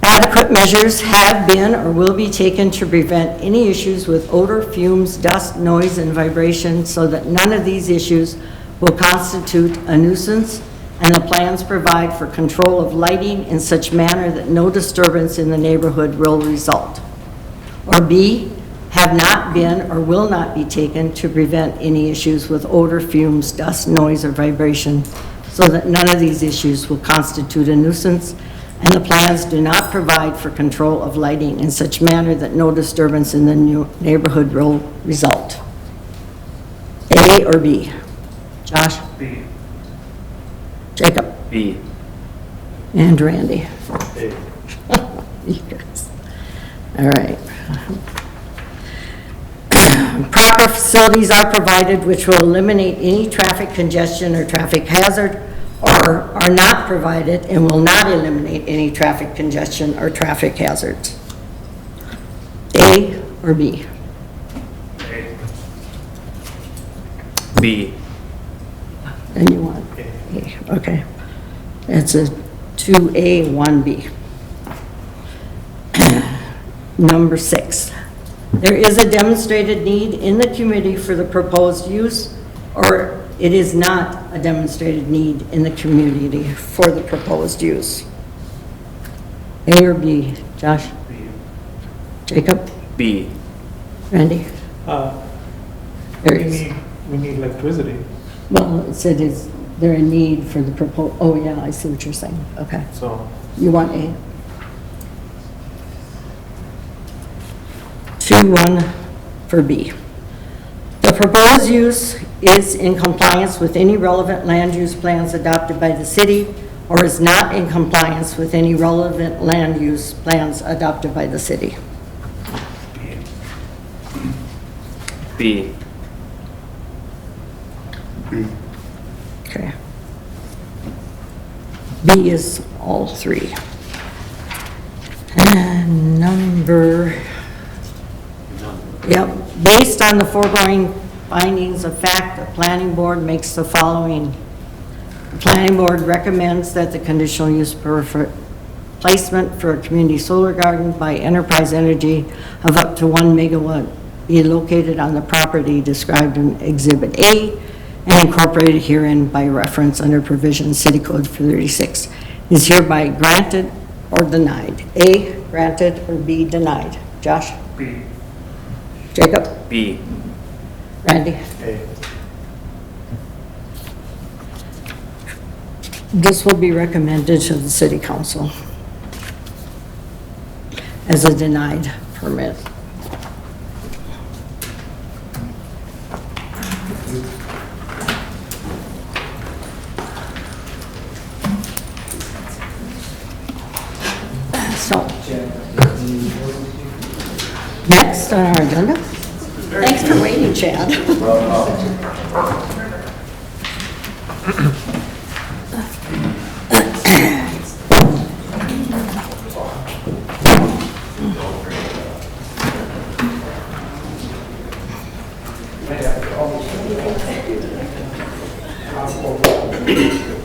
Adequate measures have been or will be taken to prevent any issues with odor, fumes, dust, noise, and vibration so that none of these issues will constitute a nuisance, and the plans provide for control of lighting in such manner that no disturbance in the neighborhood will result. Or B, have not been or will not be taken to prevent any issues with odor, fumes, dust, noise, or vibration so that none of these issues will constitute a nuisance, and the plans do not provide for control of lighting in such manner that no disturbance in the neighborhood will result. A or B? Josh? B. Jacob? B. And Randy. Yes. All right. Proper facilities are provided which will eliminate any traffic congestion or traffic hazard, or are not provided and will not eliminate any traffic congestion or traffic hazards. A or B? B. And you want A, okay. It's a 2A, 1B. Number 6, there is a demonstrated need in the community for the proposed use, or it is not a demonstrated need in the community for the proposed use. A or B, Josh? B. Jacob? B. Randy? We need electricity. Well, it said, is there a need for the proposed, oh yeah, I see what you're saying, okay. So, You want A? 2-1 for B. The proposed use is in compliance with any relevant land use plans adopted by the city, or is not in compliance with any relevant land use plans adopted by the city. B. B. Okay. B is all three. And number, yep, based on the foregoing findings of fact, the planning board makes the following. The planning board recommends that the conditional use placement for a community solar garden by Enterprise Energy of up to 1 megawatt be located on the property described in Exhibit A and incorporated herein by reference under provision City Code 36 is hereby granted or denied. A, granted, or B, denied. Josh? B. Jacob? B. Randy? A. This will be recommended to the city council as a denied permit. So, next on our agenda. Thanks for waiting, Chad.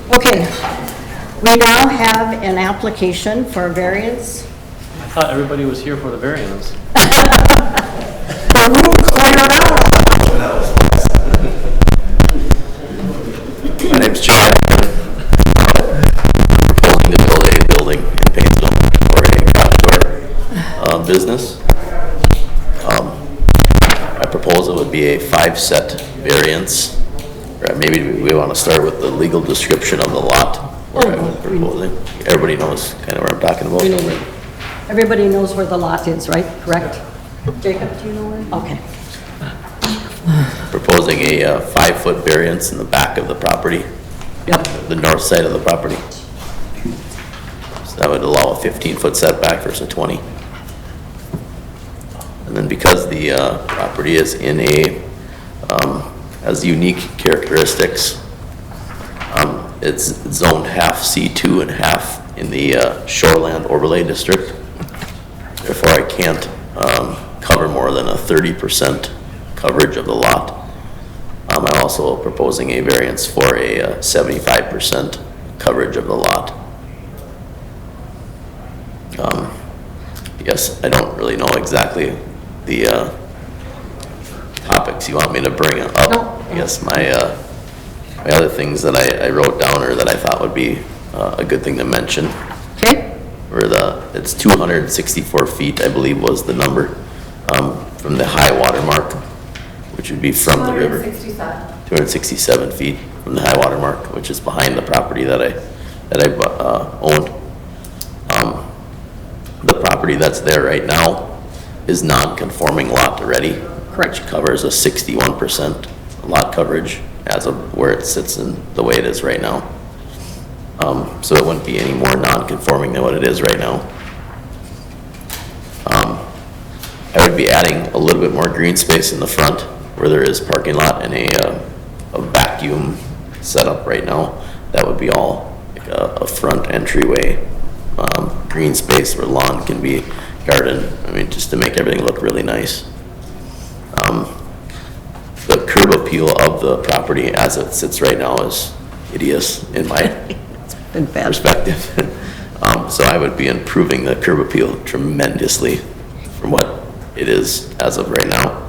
Okay, we now have an application for a variance. I thought everybody was here for the variance. The room cleared out. My name's Chad. I'm proposing to build a building in Painesville for a outdoor business. I propose it would be a 5-set variance. Or maybe we want to start with the legal description of the lot where I'm proposing. Everybody knows kind of what I'm talking about. We know where- Everybody knows where the lot is, right? Correct? Jacob, do you know where? Okay. Proposing a 5-foot variance in the back of the property. Yep. The north side of the property. So that would allow a 15-foot setback versus a 20. And then because the property is in a, has unique characteristics, it's zoned half C2 and half in the Shoreland Overlay District. Therefore, I can't cover more than a 30% coverage of the lot. I'm also proposing a variance for a 75% coverage of the lot. Yes, I don't really know exactly the topics you want me to bring up. No. Yes, my other things that I wrote down or that I thought would be a good thing to mention. Okay. It's 264 feet, I believe was the number, from the high water mark, which would be from the river. 267 feet from the high water mark, which is behind the property that I owned. The property that's there right now is non-conforming lot already. Correct. Which covers a 61% lot coverage as of where it sits in the way it is right now. So it wouldn't be any more non-conforming than what it is right now. I would be adding a little bit more green space in the front where there is parking lot and a vacuum setup right now. That would be all like a front entryway, green space where lawn can be garden. I mean, just to make everything look really nice. The curb appeal of the property as it sits right now is hideous in my perspective. So I would be improving the curb appeal tremendously from what it is as of right now.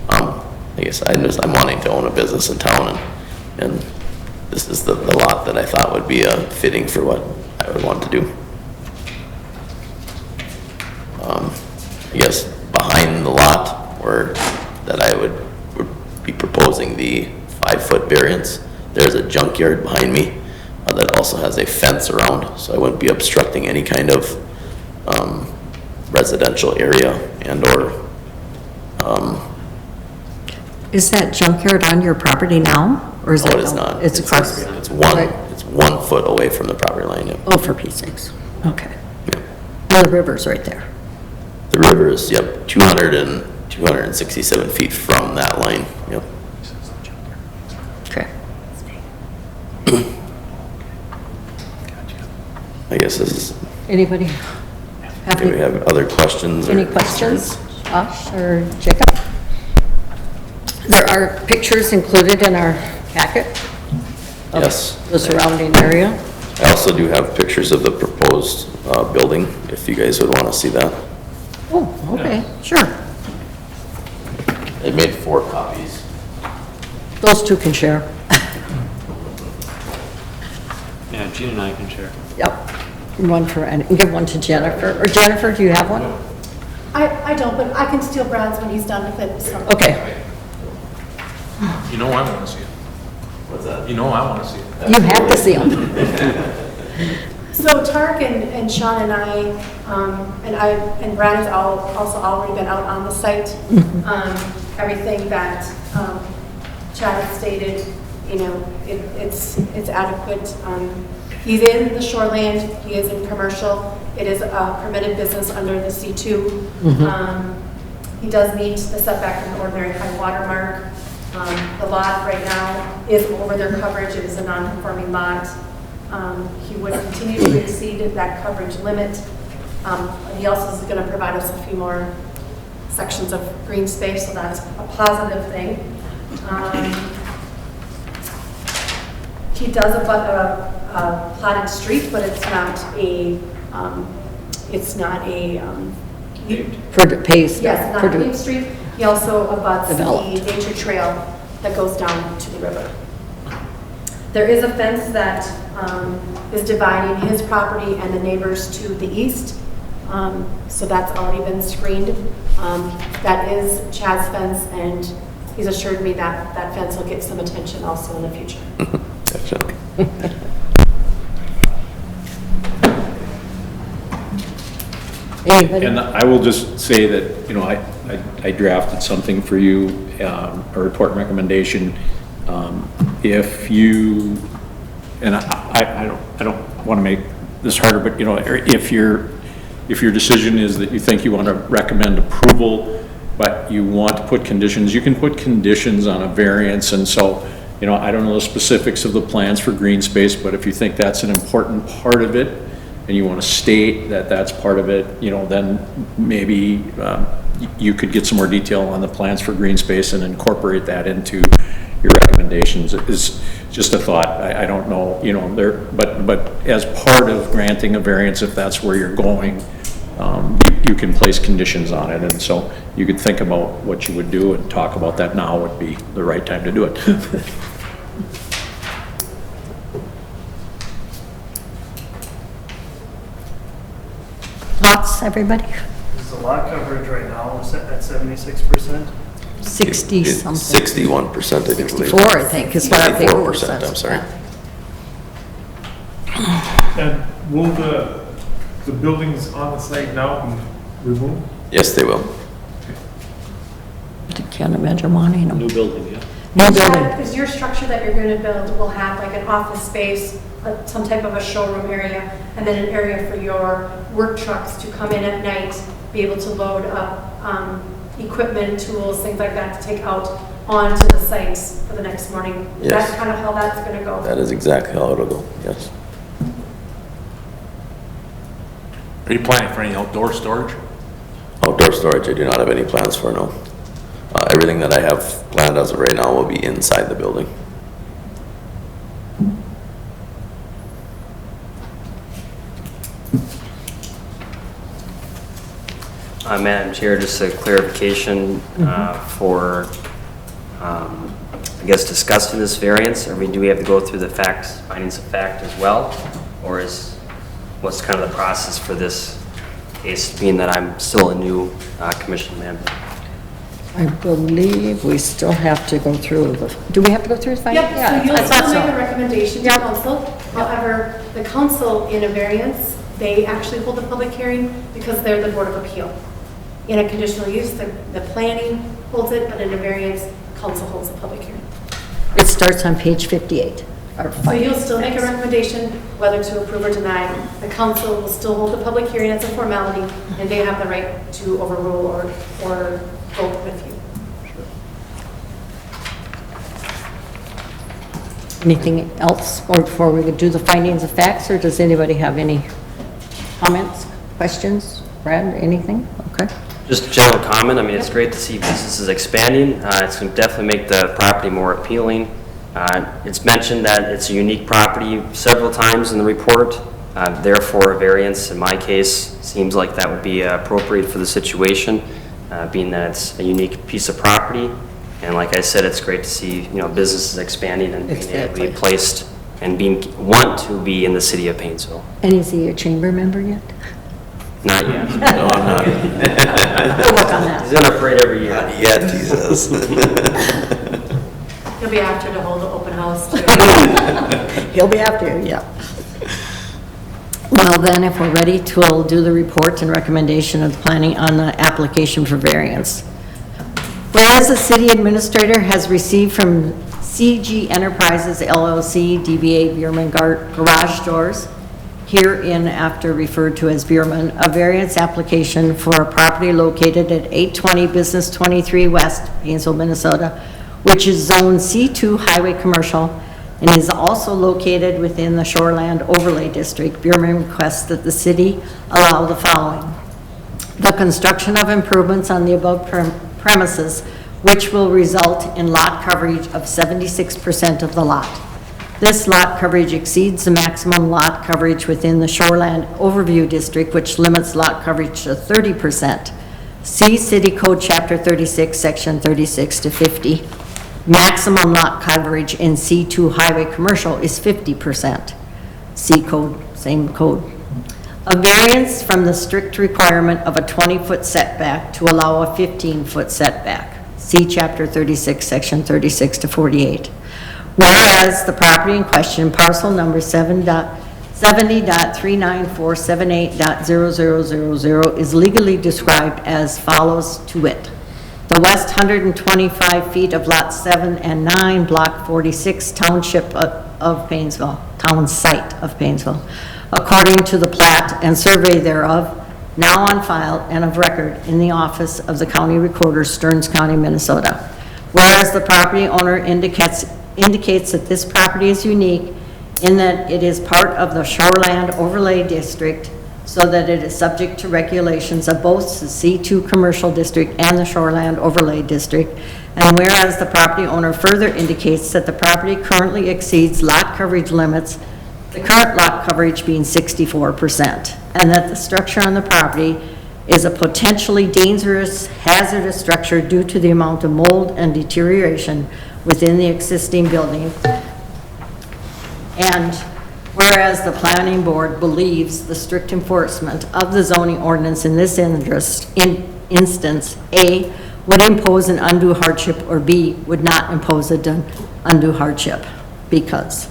I guess I'm wanting to own a business in town, and this is the lot that I thought would be fitting for what I would want to do. I guess behind the lot, or that I would be proposing the 5-foot variance, there's a junkyard behind me that also has a fence around, so I wouldn't be obstructing any kind of residential area and/or. Is that junkyard on your property now, or is it? No, it is not. It's across. It's 1 foot away from the property line. Yep. Oh, for Pete's sakes. Okay. Well, the river's right there. The river is, 267 feet from that line. Yep. Okay. I guess this is. Anybody have Do we have other questions? any questions? Josh or Jacob? There are pictures included in our packet of Yes. the surrounding area. I also do have pictures of the proposed building, if you guys would want to see that. Oh, okay, sure. I made 4 copies. Those two can share. Yeah, Gene and I can share. Yep. One for, and give one to Jennifer. Or Jennifer, do you have one? I don't, but I can steal Brad's when he's done with it, so. Okay. You know I want to see it. What's that? You know I want to see it. You have to see them. So Tark and Sean and I, and Brad has also already been out on the site. Everything that Chad has stated, you know, it's adequate. He's in the shoreland, he is in commercial. It is a permitted business under the C2. He does meet the setback from the ordinary high water mark. The lot right now is over their coverage. It is a non-conforming lot. He would continue to exceed that coverage limit. He also is going to provide us a few more sections of green space, so that's a positive thing. He does abut a platted street, but it's not a For the pace. yes, not a paved street. He also abuts the Developed. nature trail that goes down to the river. There is a fence that is dividing his property and the neighbors to the east. So that's already been screened. That is Chad's fence, and he's assured me that that fence will get some attention also in the future. Definitely. Anybody? And I will just say that, you know, I drafted something for you, a report and recommendation. If you, and I don't want to make this harder, but, you know, if your decision is that you think you want to recommend approval, but you want to put conditions, you can put conditions on a variance. And so, you know, I don't know the specifics of the plans for green space, but if you think that's an important part of it, and you want to state that that's part of it, you know, then maybe you could get some more detail on the plans for green space and incorporate that into your recommendations. It's just a thought. I don't know, you know, but as part of granting a variance, if that's where you're going, you can place conditions on it. And so you could think about what you would do and talk about that now would be the right time to do it. Thoughts, everybody? Is the lot coverage right now set at 76%? 60 something. 61%, I think. 64, I think, is what I think. 64%, I'm sorry. And will the buildings on the site now be removed? Yes, they will. Can't imagine wanting them. New building, yeah. New building. Is your structure that you're going to build will have like an office space, some type of a showroom area, and then an area for your work trucks to come in at night, be able to load up equipment, tools, things like that to take out onto the sites for the next morning? Is Yes. that kind of how that's going to go? That is exactly how it'll go, yes. Are you planning for any outdoor storage? Outdoor storage, I do not have any plans for, no. Everything that I have planned as of right now will be inside the building. Madam Chair, just a clarification for, I guess, discussing this variance. I mean, do we have to go through the facts, findings of fact as well? Or what's kind of the process for this case, being that I'm still a new commission member? I believe we still have to go through do we have to go through the findings? Yep, so you'll I thought still make so. a recommendation to council. However, the council in a variance, they actually hold a public hearing because they're the Board of Appeal. In a conditional use, the planning holds it, but in a variance, council holds a public hearing. It starts on page 58. So you'll still make a recommendation whether to approve or deny. The council will still hold the public hearing as a formality, and they have the right to overrule or vote with you. Anything else before we could do the findings of facts, or does anybody have any comments, questions? Brad, anything? Okay. Just a general comment. I mean, it's great to see businesses expanding. It's going to definitely make the property more appealing. It's mentioned that it's a unique property several times in the report. Therefore, a variance, in my case, seems like that would be appropriate for the situation, being that it's a unique piece of property. And like I said, it's great to see, businesses expanding and being able to be placed and want to be in the city of Painesville. And is he a chamber member yet? Not yet. No, I'm not. We'll work on that. He's in a parade every year. Not yet, he says. He'll be after to hold an open house too. He'll be after you, yeah. Well, then, if we're ready, we'll do the report and recommendation of the planning on the application for variance. Whereas the city administrator has received from CG Enterprises LLC, DBA Bierman Garage Doors, herein after referred to as Bierman, a variance application for a property located at 820 Business 23 West, Painesville, Minnesota, which is Zone C2 Highway Commercial, and is also located within the Shoreland Overlay District. Bierman requests that the city allow the following: the construction of improvements on the above premises, which will result in lot coverage of 76% of the lot. This lot coverage exceeds the maximum lot coverage within the Shoreland Overview District, which limits lot coverage to 30%. See City Code Chapter 36, Section 36 to 50. Maximum lot coverage in C2 Highway Commercial is 50%. C Code, same code. A variance from the strict requirement of a 20-foot setback to allow a 15-foot setback. See Chapter 36, Section 36 to 48. Whereas the property in question, parcel number 70.39478.0000, is legally described as follows to wit: the west 125 feet of Lot 7 and 9, Block 46, Township of Painesville, Town Site of Painesville, according to the plat and survey thereof, now on file and of record in the office of the County Recorder, Stearns County, Minnesota. Whereas the property owner indicates that this property is unique in that it is part of the Shoreland Overlay District, so that it is subject to regulations of both the C2 Commercial District and the Shoreland Overlay District. And whereas the property owner further indicates that the property currently exceeds lot coverage limits, the current lot coverage being 64%, and that the structure on the property is a potentially dangerous, hazardous structure due to the amount of mold and deterioration within the existing building. And whereas the planning board believes the strict enforcement of the zoning ordinance in this instance, A, would impose an undue hardship, or B, would not impose an undue hardship, because.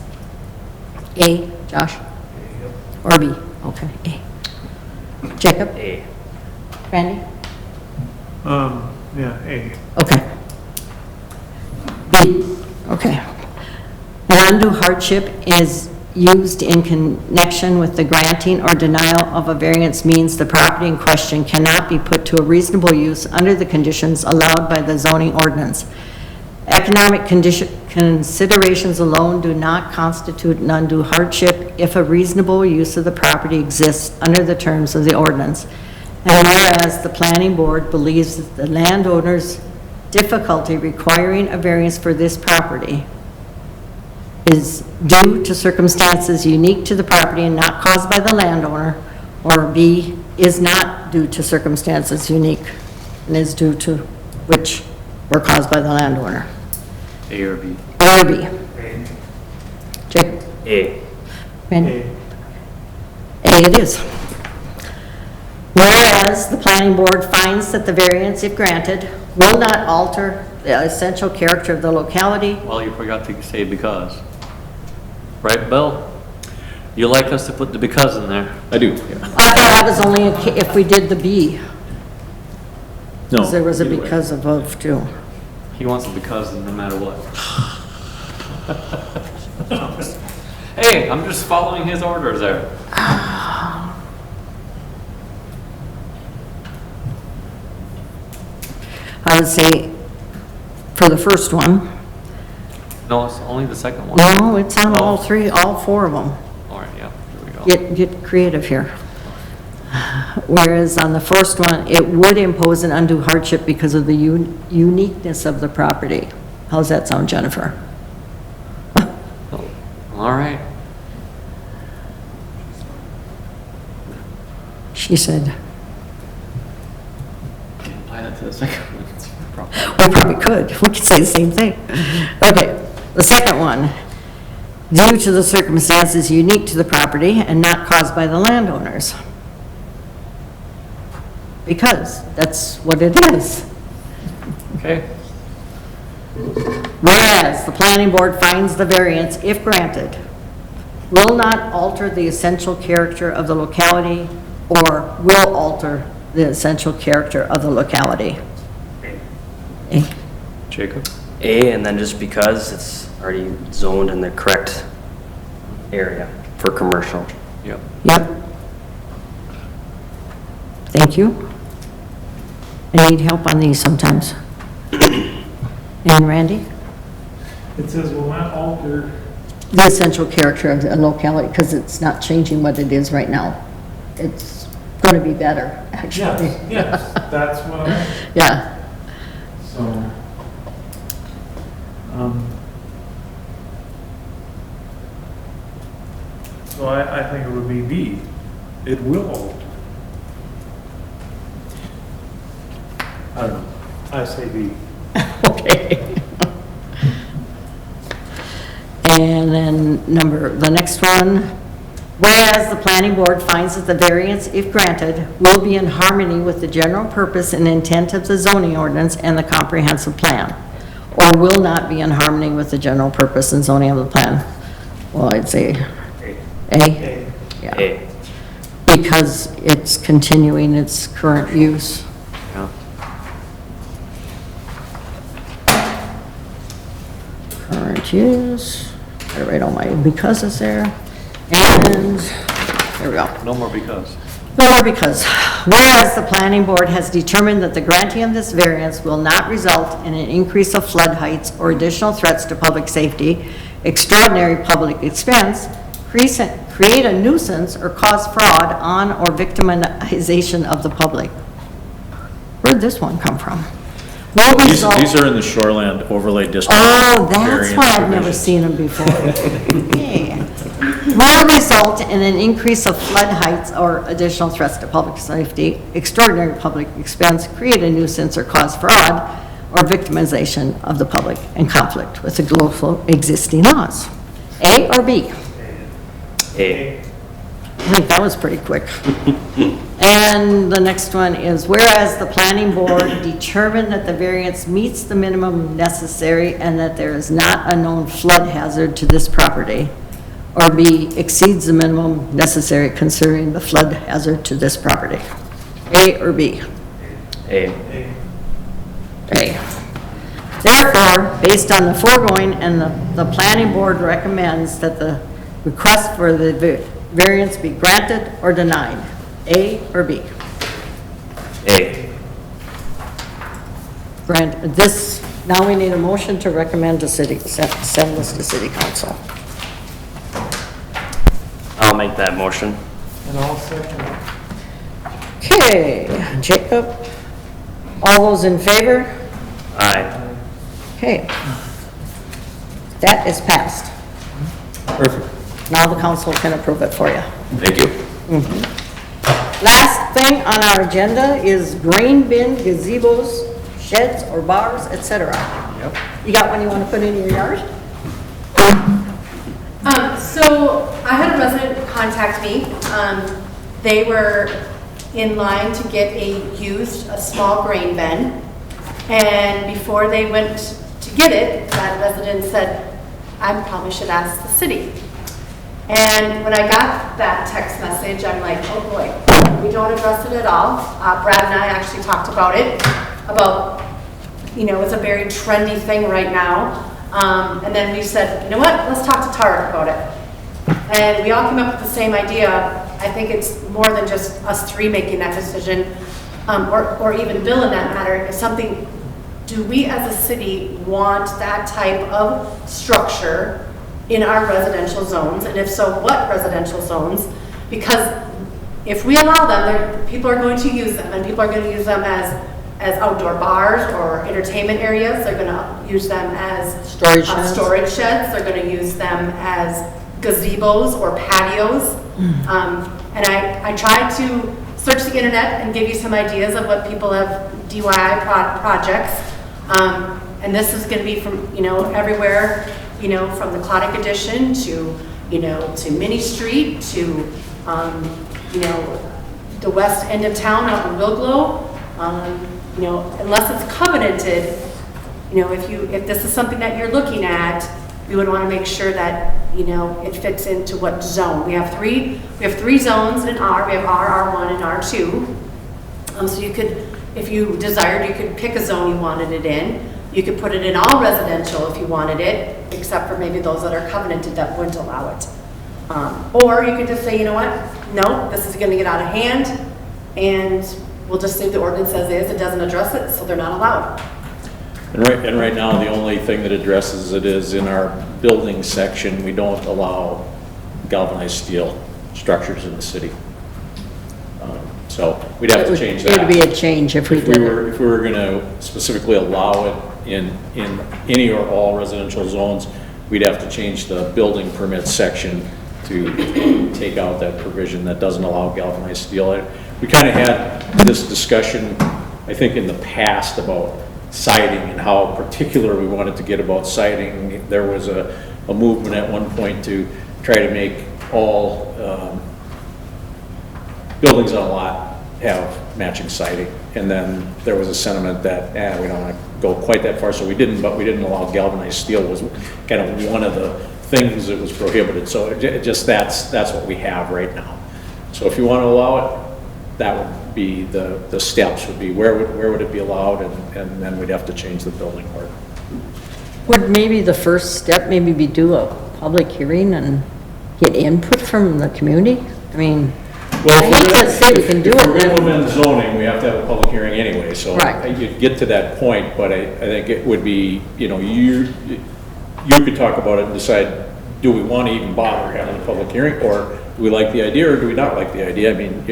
A, Josh? Or B? Okay, A. Jacob? A. Randy? Yeah, A. Okay. B B, okay. An undue hardship is used in connection with the granting or denial of a variance means the property in question cannot be put to a reasonable use under the conditions allowed by the zoning ordinance. Economic considerations alone do not constitute an undue hardship if a reasonable use of the property exists under the terms of the ordinance. And whereas the planning board believes that the landowner's difficulty requiring a variance for this property is due to circumstances unique to the property and not caused by the landowner, or B, is not due to circumstances unique and is due to which were caused by the landowner. A or B? A or B? Jake? A. Randy? A it is. Whereas the planning board finds that the variance, if granted, will not alter the essential character of the locality. Well, you forgot to say because. Right, Bill? You like us to put the because in there? I do. I thought that was only if we did the B. No. 'Cause there was a either way. because of too. He wants a because no matter what. Hey, I'm just following his orders there. I would say for the first one. No, it's only the second one. No, it's on all three, all four of them. All right, yeah, here we go. Get creative here. Whereas on the first one, it would impose an undue hardship because of the uniqueness of the property. How's that sound, Jennifer? All right. She said, Can't apply that to the second one. It's a problem. we probably could. We could say the same thing. Okay, the second one. Due to the circumstances unique to the property and not caused by the landowners. Because that's what it is. Okay. Whereas the planning board finds the variance, if granted, will not alter the essential character of the locality or will alter the essential character of the locality. A. Jacob? A, and then just because it's already zoned in the correct area for commercial. Yep. Yep. Thank you. I need help on these sometimes. And Randy? It says will not alter. The essential character of the locality, because it's not changing what it is right now. It's going to be better, actually. Yes, that's what I, Yeah. so. So I think it would be B. It will alter. I don't know. I say B. Okay. And then the next one, whereas the planning board finds that the variance, if granted, will be in harmony with the general purpose and intent of the zoning ordinance and the comprehensive plan, or will not be in harmony with the general purpose and zoning of the plan. Well, I'd say A. Yeah. A. Because it's continuing its current use. Yeah. Current use, gotta write all my becauses there, and there we go. No more because. No more because. Whereas the planning board has determined that the granting of this variance will not result in an increase of flood heights or additional threats to public safety, extraordinary public expense, create a nuisance, or cause fraud on or victimization of the public. Where'd this one come from? Will These result- are in the shoreland overlay district. Oh, that's variance why I've never provisions. seen them before. Yeah. Will result in an increase of flood heights or additional threats to public safety, extraordinary public expense, create a nuisance or cause fraud or victimization of the public and conflict with the local existing laws. A or B? A. I think that was pretty quick. And the next one is, whereas the planning board determined that the variance meets the minimum necessary and that there is not a known flood hazard to this property, or B, exceeds the minimum necessary considering the flood hazard to this property. A or B? A. A. Therefore, based on the foregoing and the planning board recommends that the request for the variance be granted or denied. A or B? A. Grant, this, now we need a motion to recommend to city, send this to city council. I'll make that motion. And I'll second it. Okay, Jacob, all those in favor? Aye. Okay. That is passed. Perfect. Now the council can approve it for you. Thank you. Last thing on our agenda is grain bin, gazebos, sheds or bars, etc. Yep. You got one you want to put in your yard? So I had a resident contact me. They were in line to get a small grain bin. And before they went to get it, that resident said, I probably should ask the city. And when I got that text message, I'm like, oh boy, we don't address it at all. Brad and I actually talked about it, it's a very trendy thing right now. And then we said, you know what, let's talk to Tara about it. And we all came up with the same idea. I think it's more than just us three making that decision, or even Bill in that matter. It's something, do we as a city want that type of structure in our residential zones? And if so, what residential zones? Because if we allow them, people are going to use them, and people are going to use them as outdoor bars or entertainment areas. They're going to use them as storage sheds. They're going to use them as gazebos or patios. And I tried to search the internet and give you some ideas of what people have DIY projects. And this is going to be from, everywhere, from the Clodic Addition to, to Minnie Street to, the west end of town out in Wilglow. Unless it's covenanted, if this is something that you're looking at, we would want to make sure that, it fits into what zone. We have three zones in R. We have R, R1, and R2. So you could, if you desired, you could pick a zone you wanted it in. You could put it in all residential if you wanted it, except for maybe those that are covenanted that wouldn't allow it. Or you could just say, you know what, no, this is going to get out of hand, and we'll just leave the ordinance as is. It doesn't address it, so they're not allowed. And right now, the only thing that addresses it is in our building section, we don't allow galvanized steel structures in the city. So we'd have to change that. It would be a change if we did it. If we were going to specifically allow it in any or all residential zones, we'd have to change the building permit section to take out that provision that doesn't allow galvanized steel. We kind of had this discussion, I think, in the past about siding and how particular we wanted to get about siding. There was a movement at one point to try to make all buildings on a lot have matching siding. And then there was a sentiment that, we don't want to go quite that far, so we didn't, but we didn't allow galvanized steel was kind of one of the things that was prohibited. So that's what we have right now. So if you want to allow it, that would be the steps would be where would it be allowed, and then we'd have to change the building code. Would maybe the first step maybe be do a public hearing and get input from the community? I mean, well, I hate to say we can do it. If we're going to implement zoning, we have to have a public hearing anyway, so right. You'd get to that point, but I think it would be, you could talk about it and decide, do we want to even bother having a public hearing, or do we like the idea, or do we not like the idea? I mean,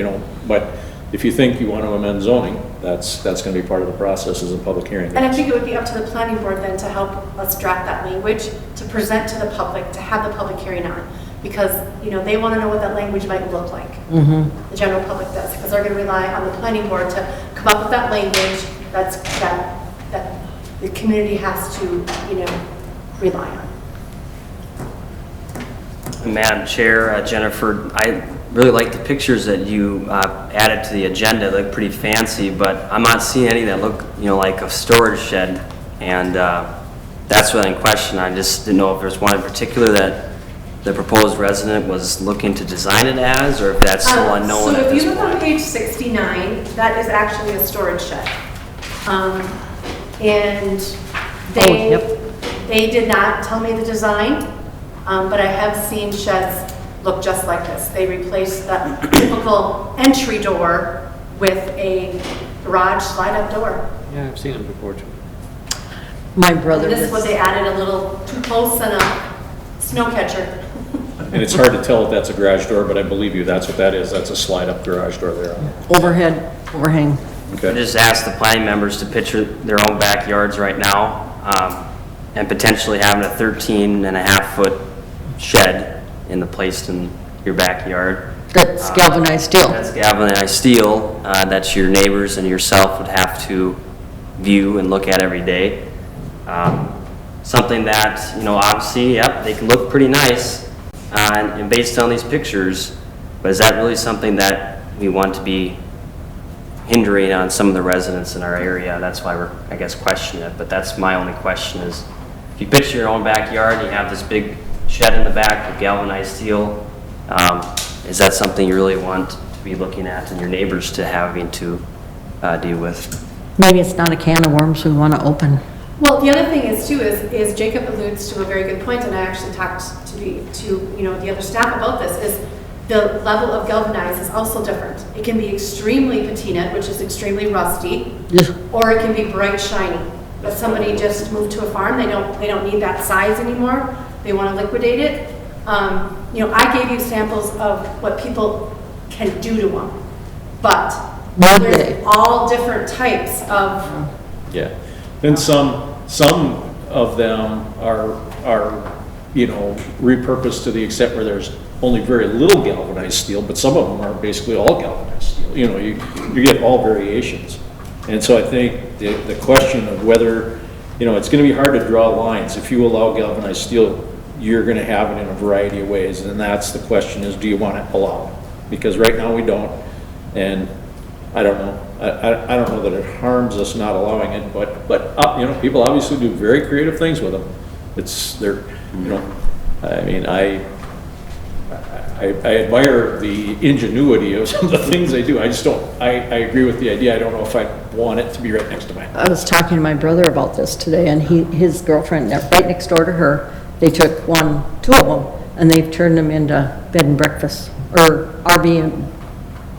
but if you think you want to amend zoning, that's going to be part of the process as a public hearing. And I think it would be up to the planning board then to help us draft that language, to present to the public, to have the public hearing on. Because, they want to know what that language might look like. Mm-hmm. The general public does, because they're going to rely on the planning board to come up with that language that the community has to, rely on. Madam Chair, Jennifer, I really like the pictures that you added to the agenda. They look pretty fancy, but I'm not seeing any that look, like a storage shed. And that's what I'm questioning. I just didn't know if there's one in particular that the proposed resident was looking to design it as, or if that's still unknown at this point. So if you look on page 69, that is actually a storage shed. And They, yep. they did not tell me the design, but I have seen sheds look just like this. They replaced the typical entry door with a garage slide-up door. Yeah, I've seen them before too. My brother And this was, one, they added a little 2 posts and a snow catcher. And it's hard to tell if that's a garage door, but I believe you, that's what that is. That's a slide-up garage door there. overhead, overhang. I Okay. just asked the planning members to picture their own backyards right now, and potentially having a 13.5-foot shed placed in your backyard. That's galvanized steel. That's galvanized steel, that your neighbors and yourself would have to view and look at every day. Something that, obviously, yep, they can look pretty nice, and based on these pictures, but is that really something that we want to be hindering on some of the residents in our area? That's why we're, I guess, questioning it, but that's my only question is, if you picture your own backyard and you have this big shed in the back with galvanized steel, is that something you really want to be looking at and your neighbors to having to deal with? Maybe it's not a can of worms we want to open. Well, the other thing is too, is Jacob alludes to a very good point, and I actually talked to the other staff about this, is the level of galvanized is also different. It can be extremely patina, which is extremely rusty, or it can be bright shiny. If somebody just moved to a farm, they don't need that size anymore, they want to liquidate it. I gave you samples of what people can do to them, but there's all different types of. Yeah. Then some of them are repurposed to the extent where there's only very little galvanized steel, but some of them are basically all galvanized steel. You get all variations. And so I think the question of whether, it's going to be hard to draw lines. If you allow galvanized steel, you're going to have it in a variety of ways. And that's the question is, do you want to allow it? Because right now we don't. And I don't know. I don't know that it harms us not allowing it, but people obviously do very creative things with them. I admire the ingenuity of some of the things they do. I just don't, I agree with the idea. I don't know if I want it to be right next to mine. I was talking to my brother about this today, and his girlfriend, right next door to her, they took 2 of them, and they've turned them into bed and breakfast, or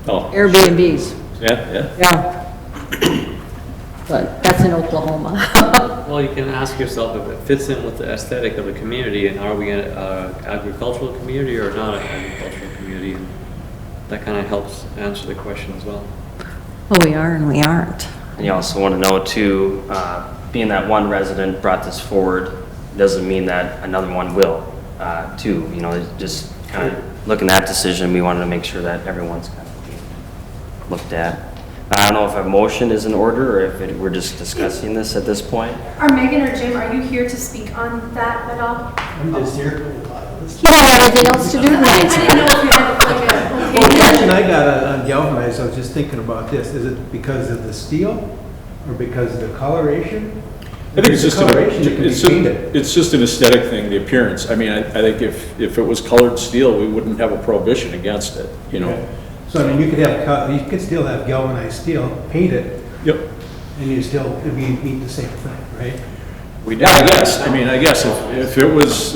Airbnbs. Yeah. But that's in Oklahoma. Well, you can ask yourself if it fits in with the aesthetic of the community, and are we an agricultural community or not an agricultural community? And that kind of helps answer the question as well. Well, we are and we aren't. And you also want to know too, being that one resident brought this forward, doesn't mean that another one will, too. Just kind of looking at that decision, we wanted to make sure that everyone's kind of looked at. I don't know if a motion is in order, or if we're just discussing this at this point. Are Megan or Jim, are you here to speak on that at all? I'm just here. You don't have anything else to do tonight. I didn't know if you had like a Well, the opinion. question I got on galvanized, I was just thinking about this. Is it because of the steel or because of the coloration? I think it's just Coloration, it can be painted. it's just an aesthetic thing, the appearance. I mean, I think if it was colored steel, we wouldn't have a prohibition against it, So, I mean, you could still have galvanized steel, paint it. Yep. And you still, it'd meet the same thing, right? Yeah, I guess. I mean, I guess if it was,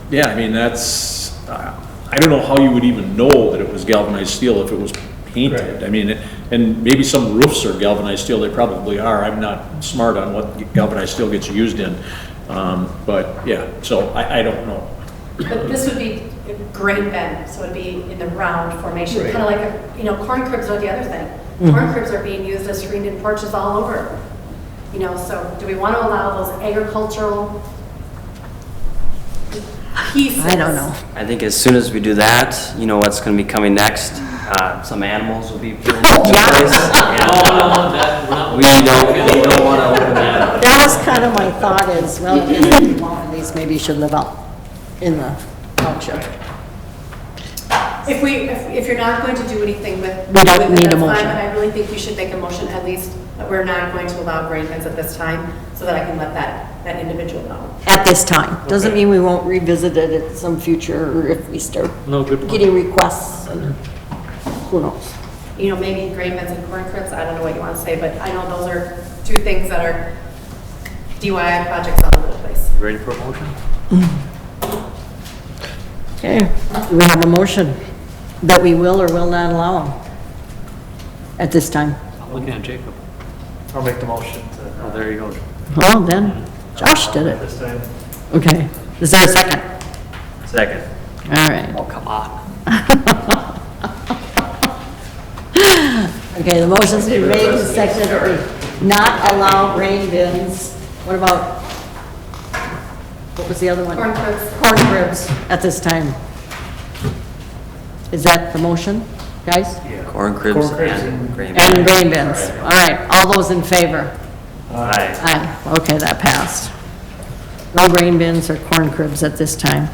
that's, I don't know how you would even know that it was galvanized steel if it was painted. Right. I mean, and maybe some roofs are galvanized steel, they probably are. I'm not smart on what galvanized steel gets used in. But yeah, so I don't know. But this would be grain bend, so it'd be in the round formation, Right. kind of like corn cribs are the other thing. Corn cribs are being used as screened-in porches all over. So do we want to allow those agricultural pieces? I don't know. I think as soon as we do that, what's going to be coming next? Some animals will be put in place. We don't want to open that up. That was kind of my thought is, well, if one of these maybe should live out in the township. If you're not going to do anything with We don't it, need a that's fine, motion. but I really think you should make a motion at least that we're not going to allow grain bins at this time, so that I can let that individual know. At this time. Doesn't mean we won't revisit it at some future, or if we start No, good point. getting requests, and who knows? Maybe grain bins and corn cribs, I don't know what you want to say, but I know those are 2 things that are DIY projects all over the place. Ready for a motion? Okay, do we have a motion that we will or will not allow them at this time? I'm looking at Jacob. I'll make the motion to. Oh, there you go. Well, then, Josh did it. This time. Okay, is there a second? Second. All right. Oh, come on. Okay, the motion's been made and seconded that we not allow grain bins. What about, what was the other one? Corn cribs. Corn cribs at this time. Is that the motion, guys? Corn cribs and grain. And grain bins. All right, all those in favor? Aye. Aye, okay, that passed. No grain bins or corn cribs at this time.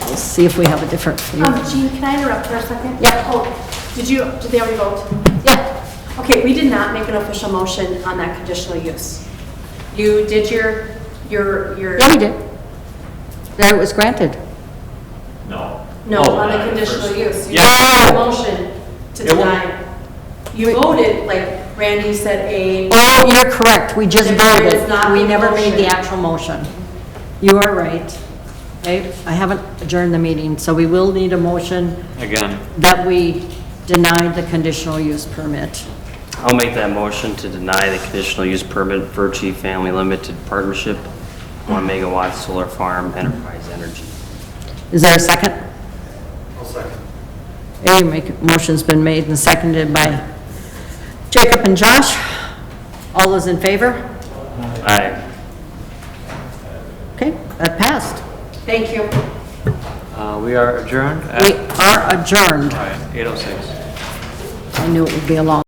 We'll see if we have a different. Jean, can I interrupt for a second? Yeah. Oh, did they already vote? Yeah. Okay, we did not make an official motion on that conditional use. You did your. Yeah, we did. That it was granted. No. No, Oh, on the the conditional first- use. You Yeah. did a motion to It wa- deny. You voted, like Randy said, a. Oh, you're correct, we just There is voted. not We a never made the motion. actual motion. You are right. Okay, I haven't adjourned the meeting, so we will need a motion Again, that we deny the conditional use permit. I'll make that motion to deny the conditional use permit Virtue Family Limited Partnership, 1 megawatt solar farm, Enterprise Energy. Is there a second? I'll second. Motion's been made and seconded by Jacob and Josh. All those in favor? Aye. Okay, that passed. Thank you. we are adjourned We at are adjourned. 8:06. I knew it would be a long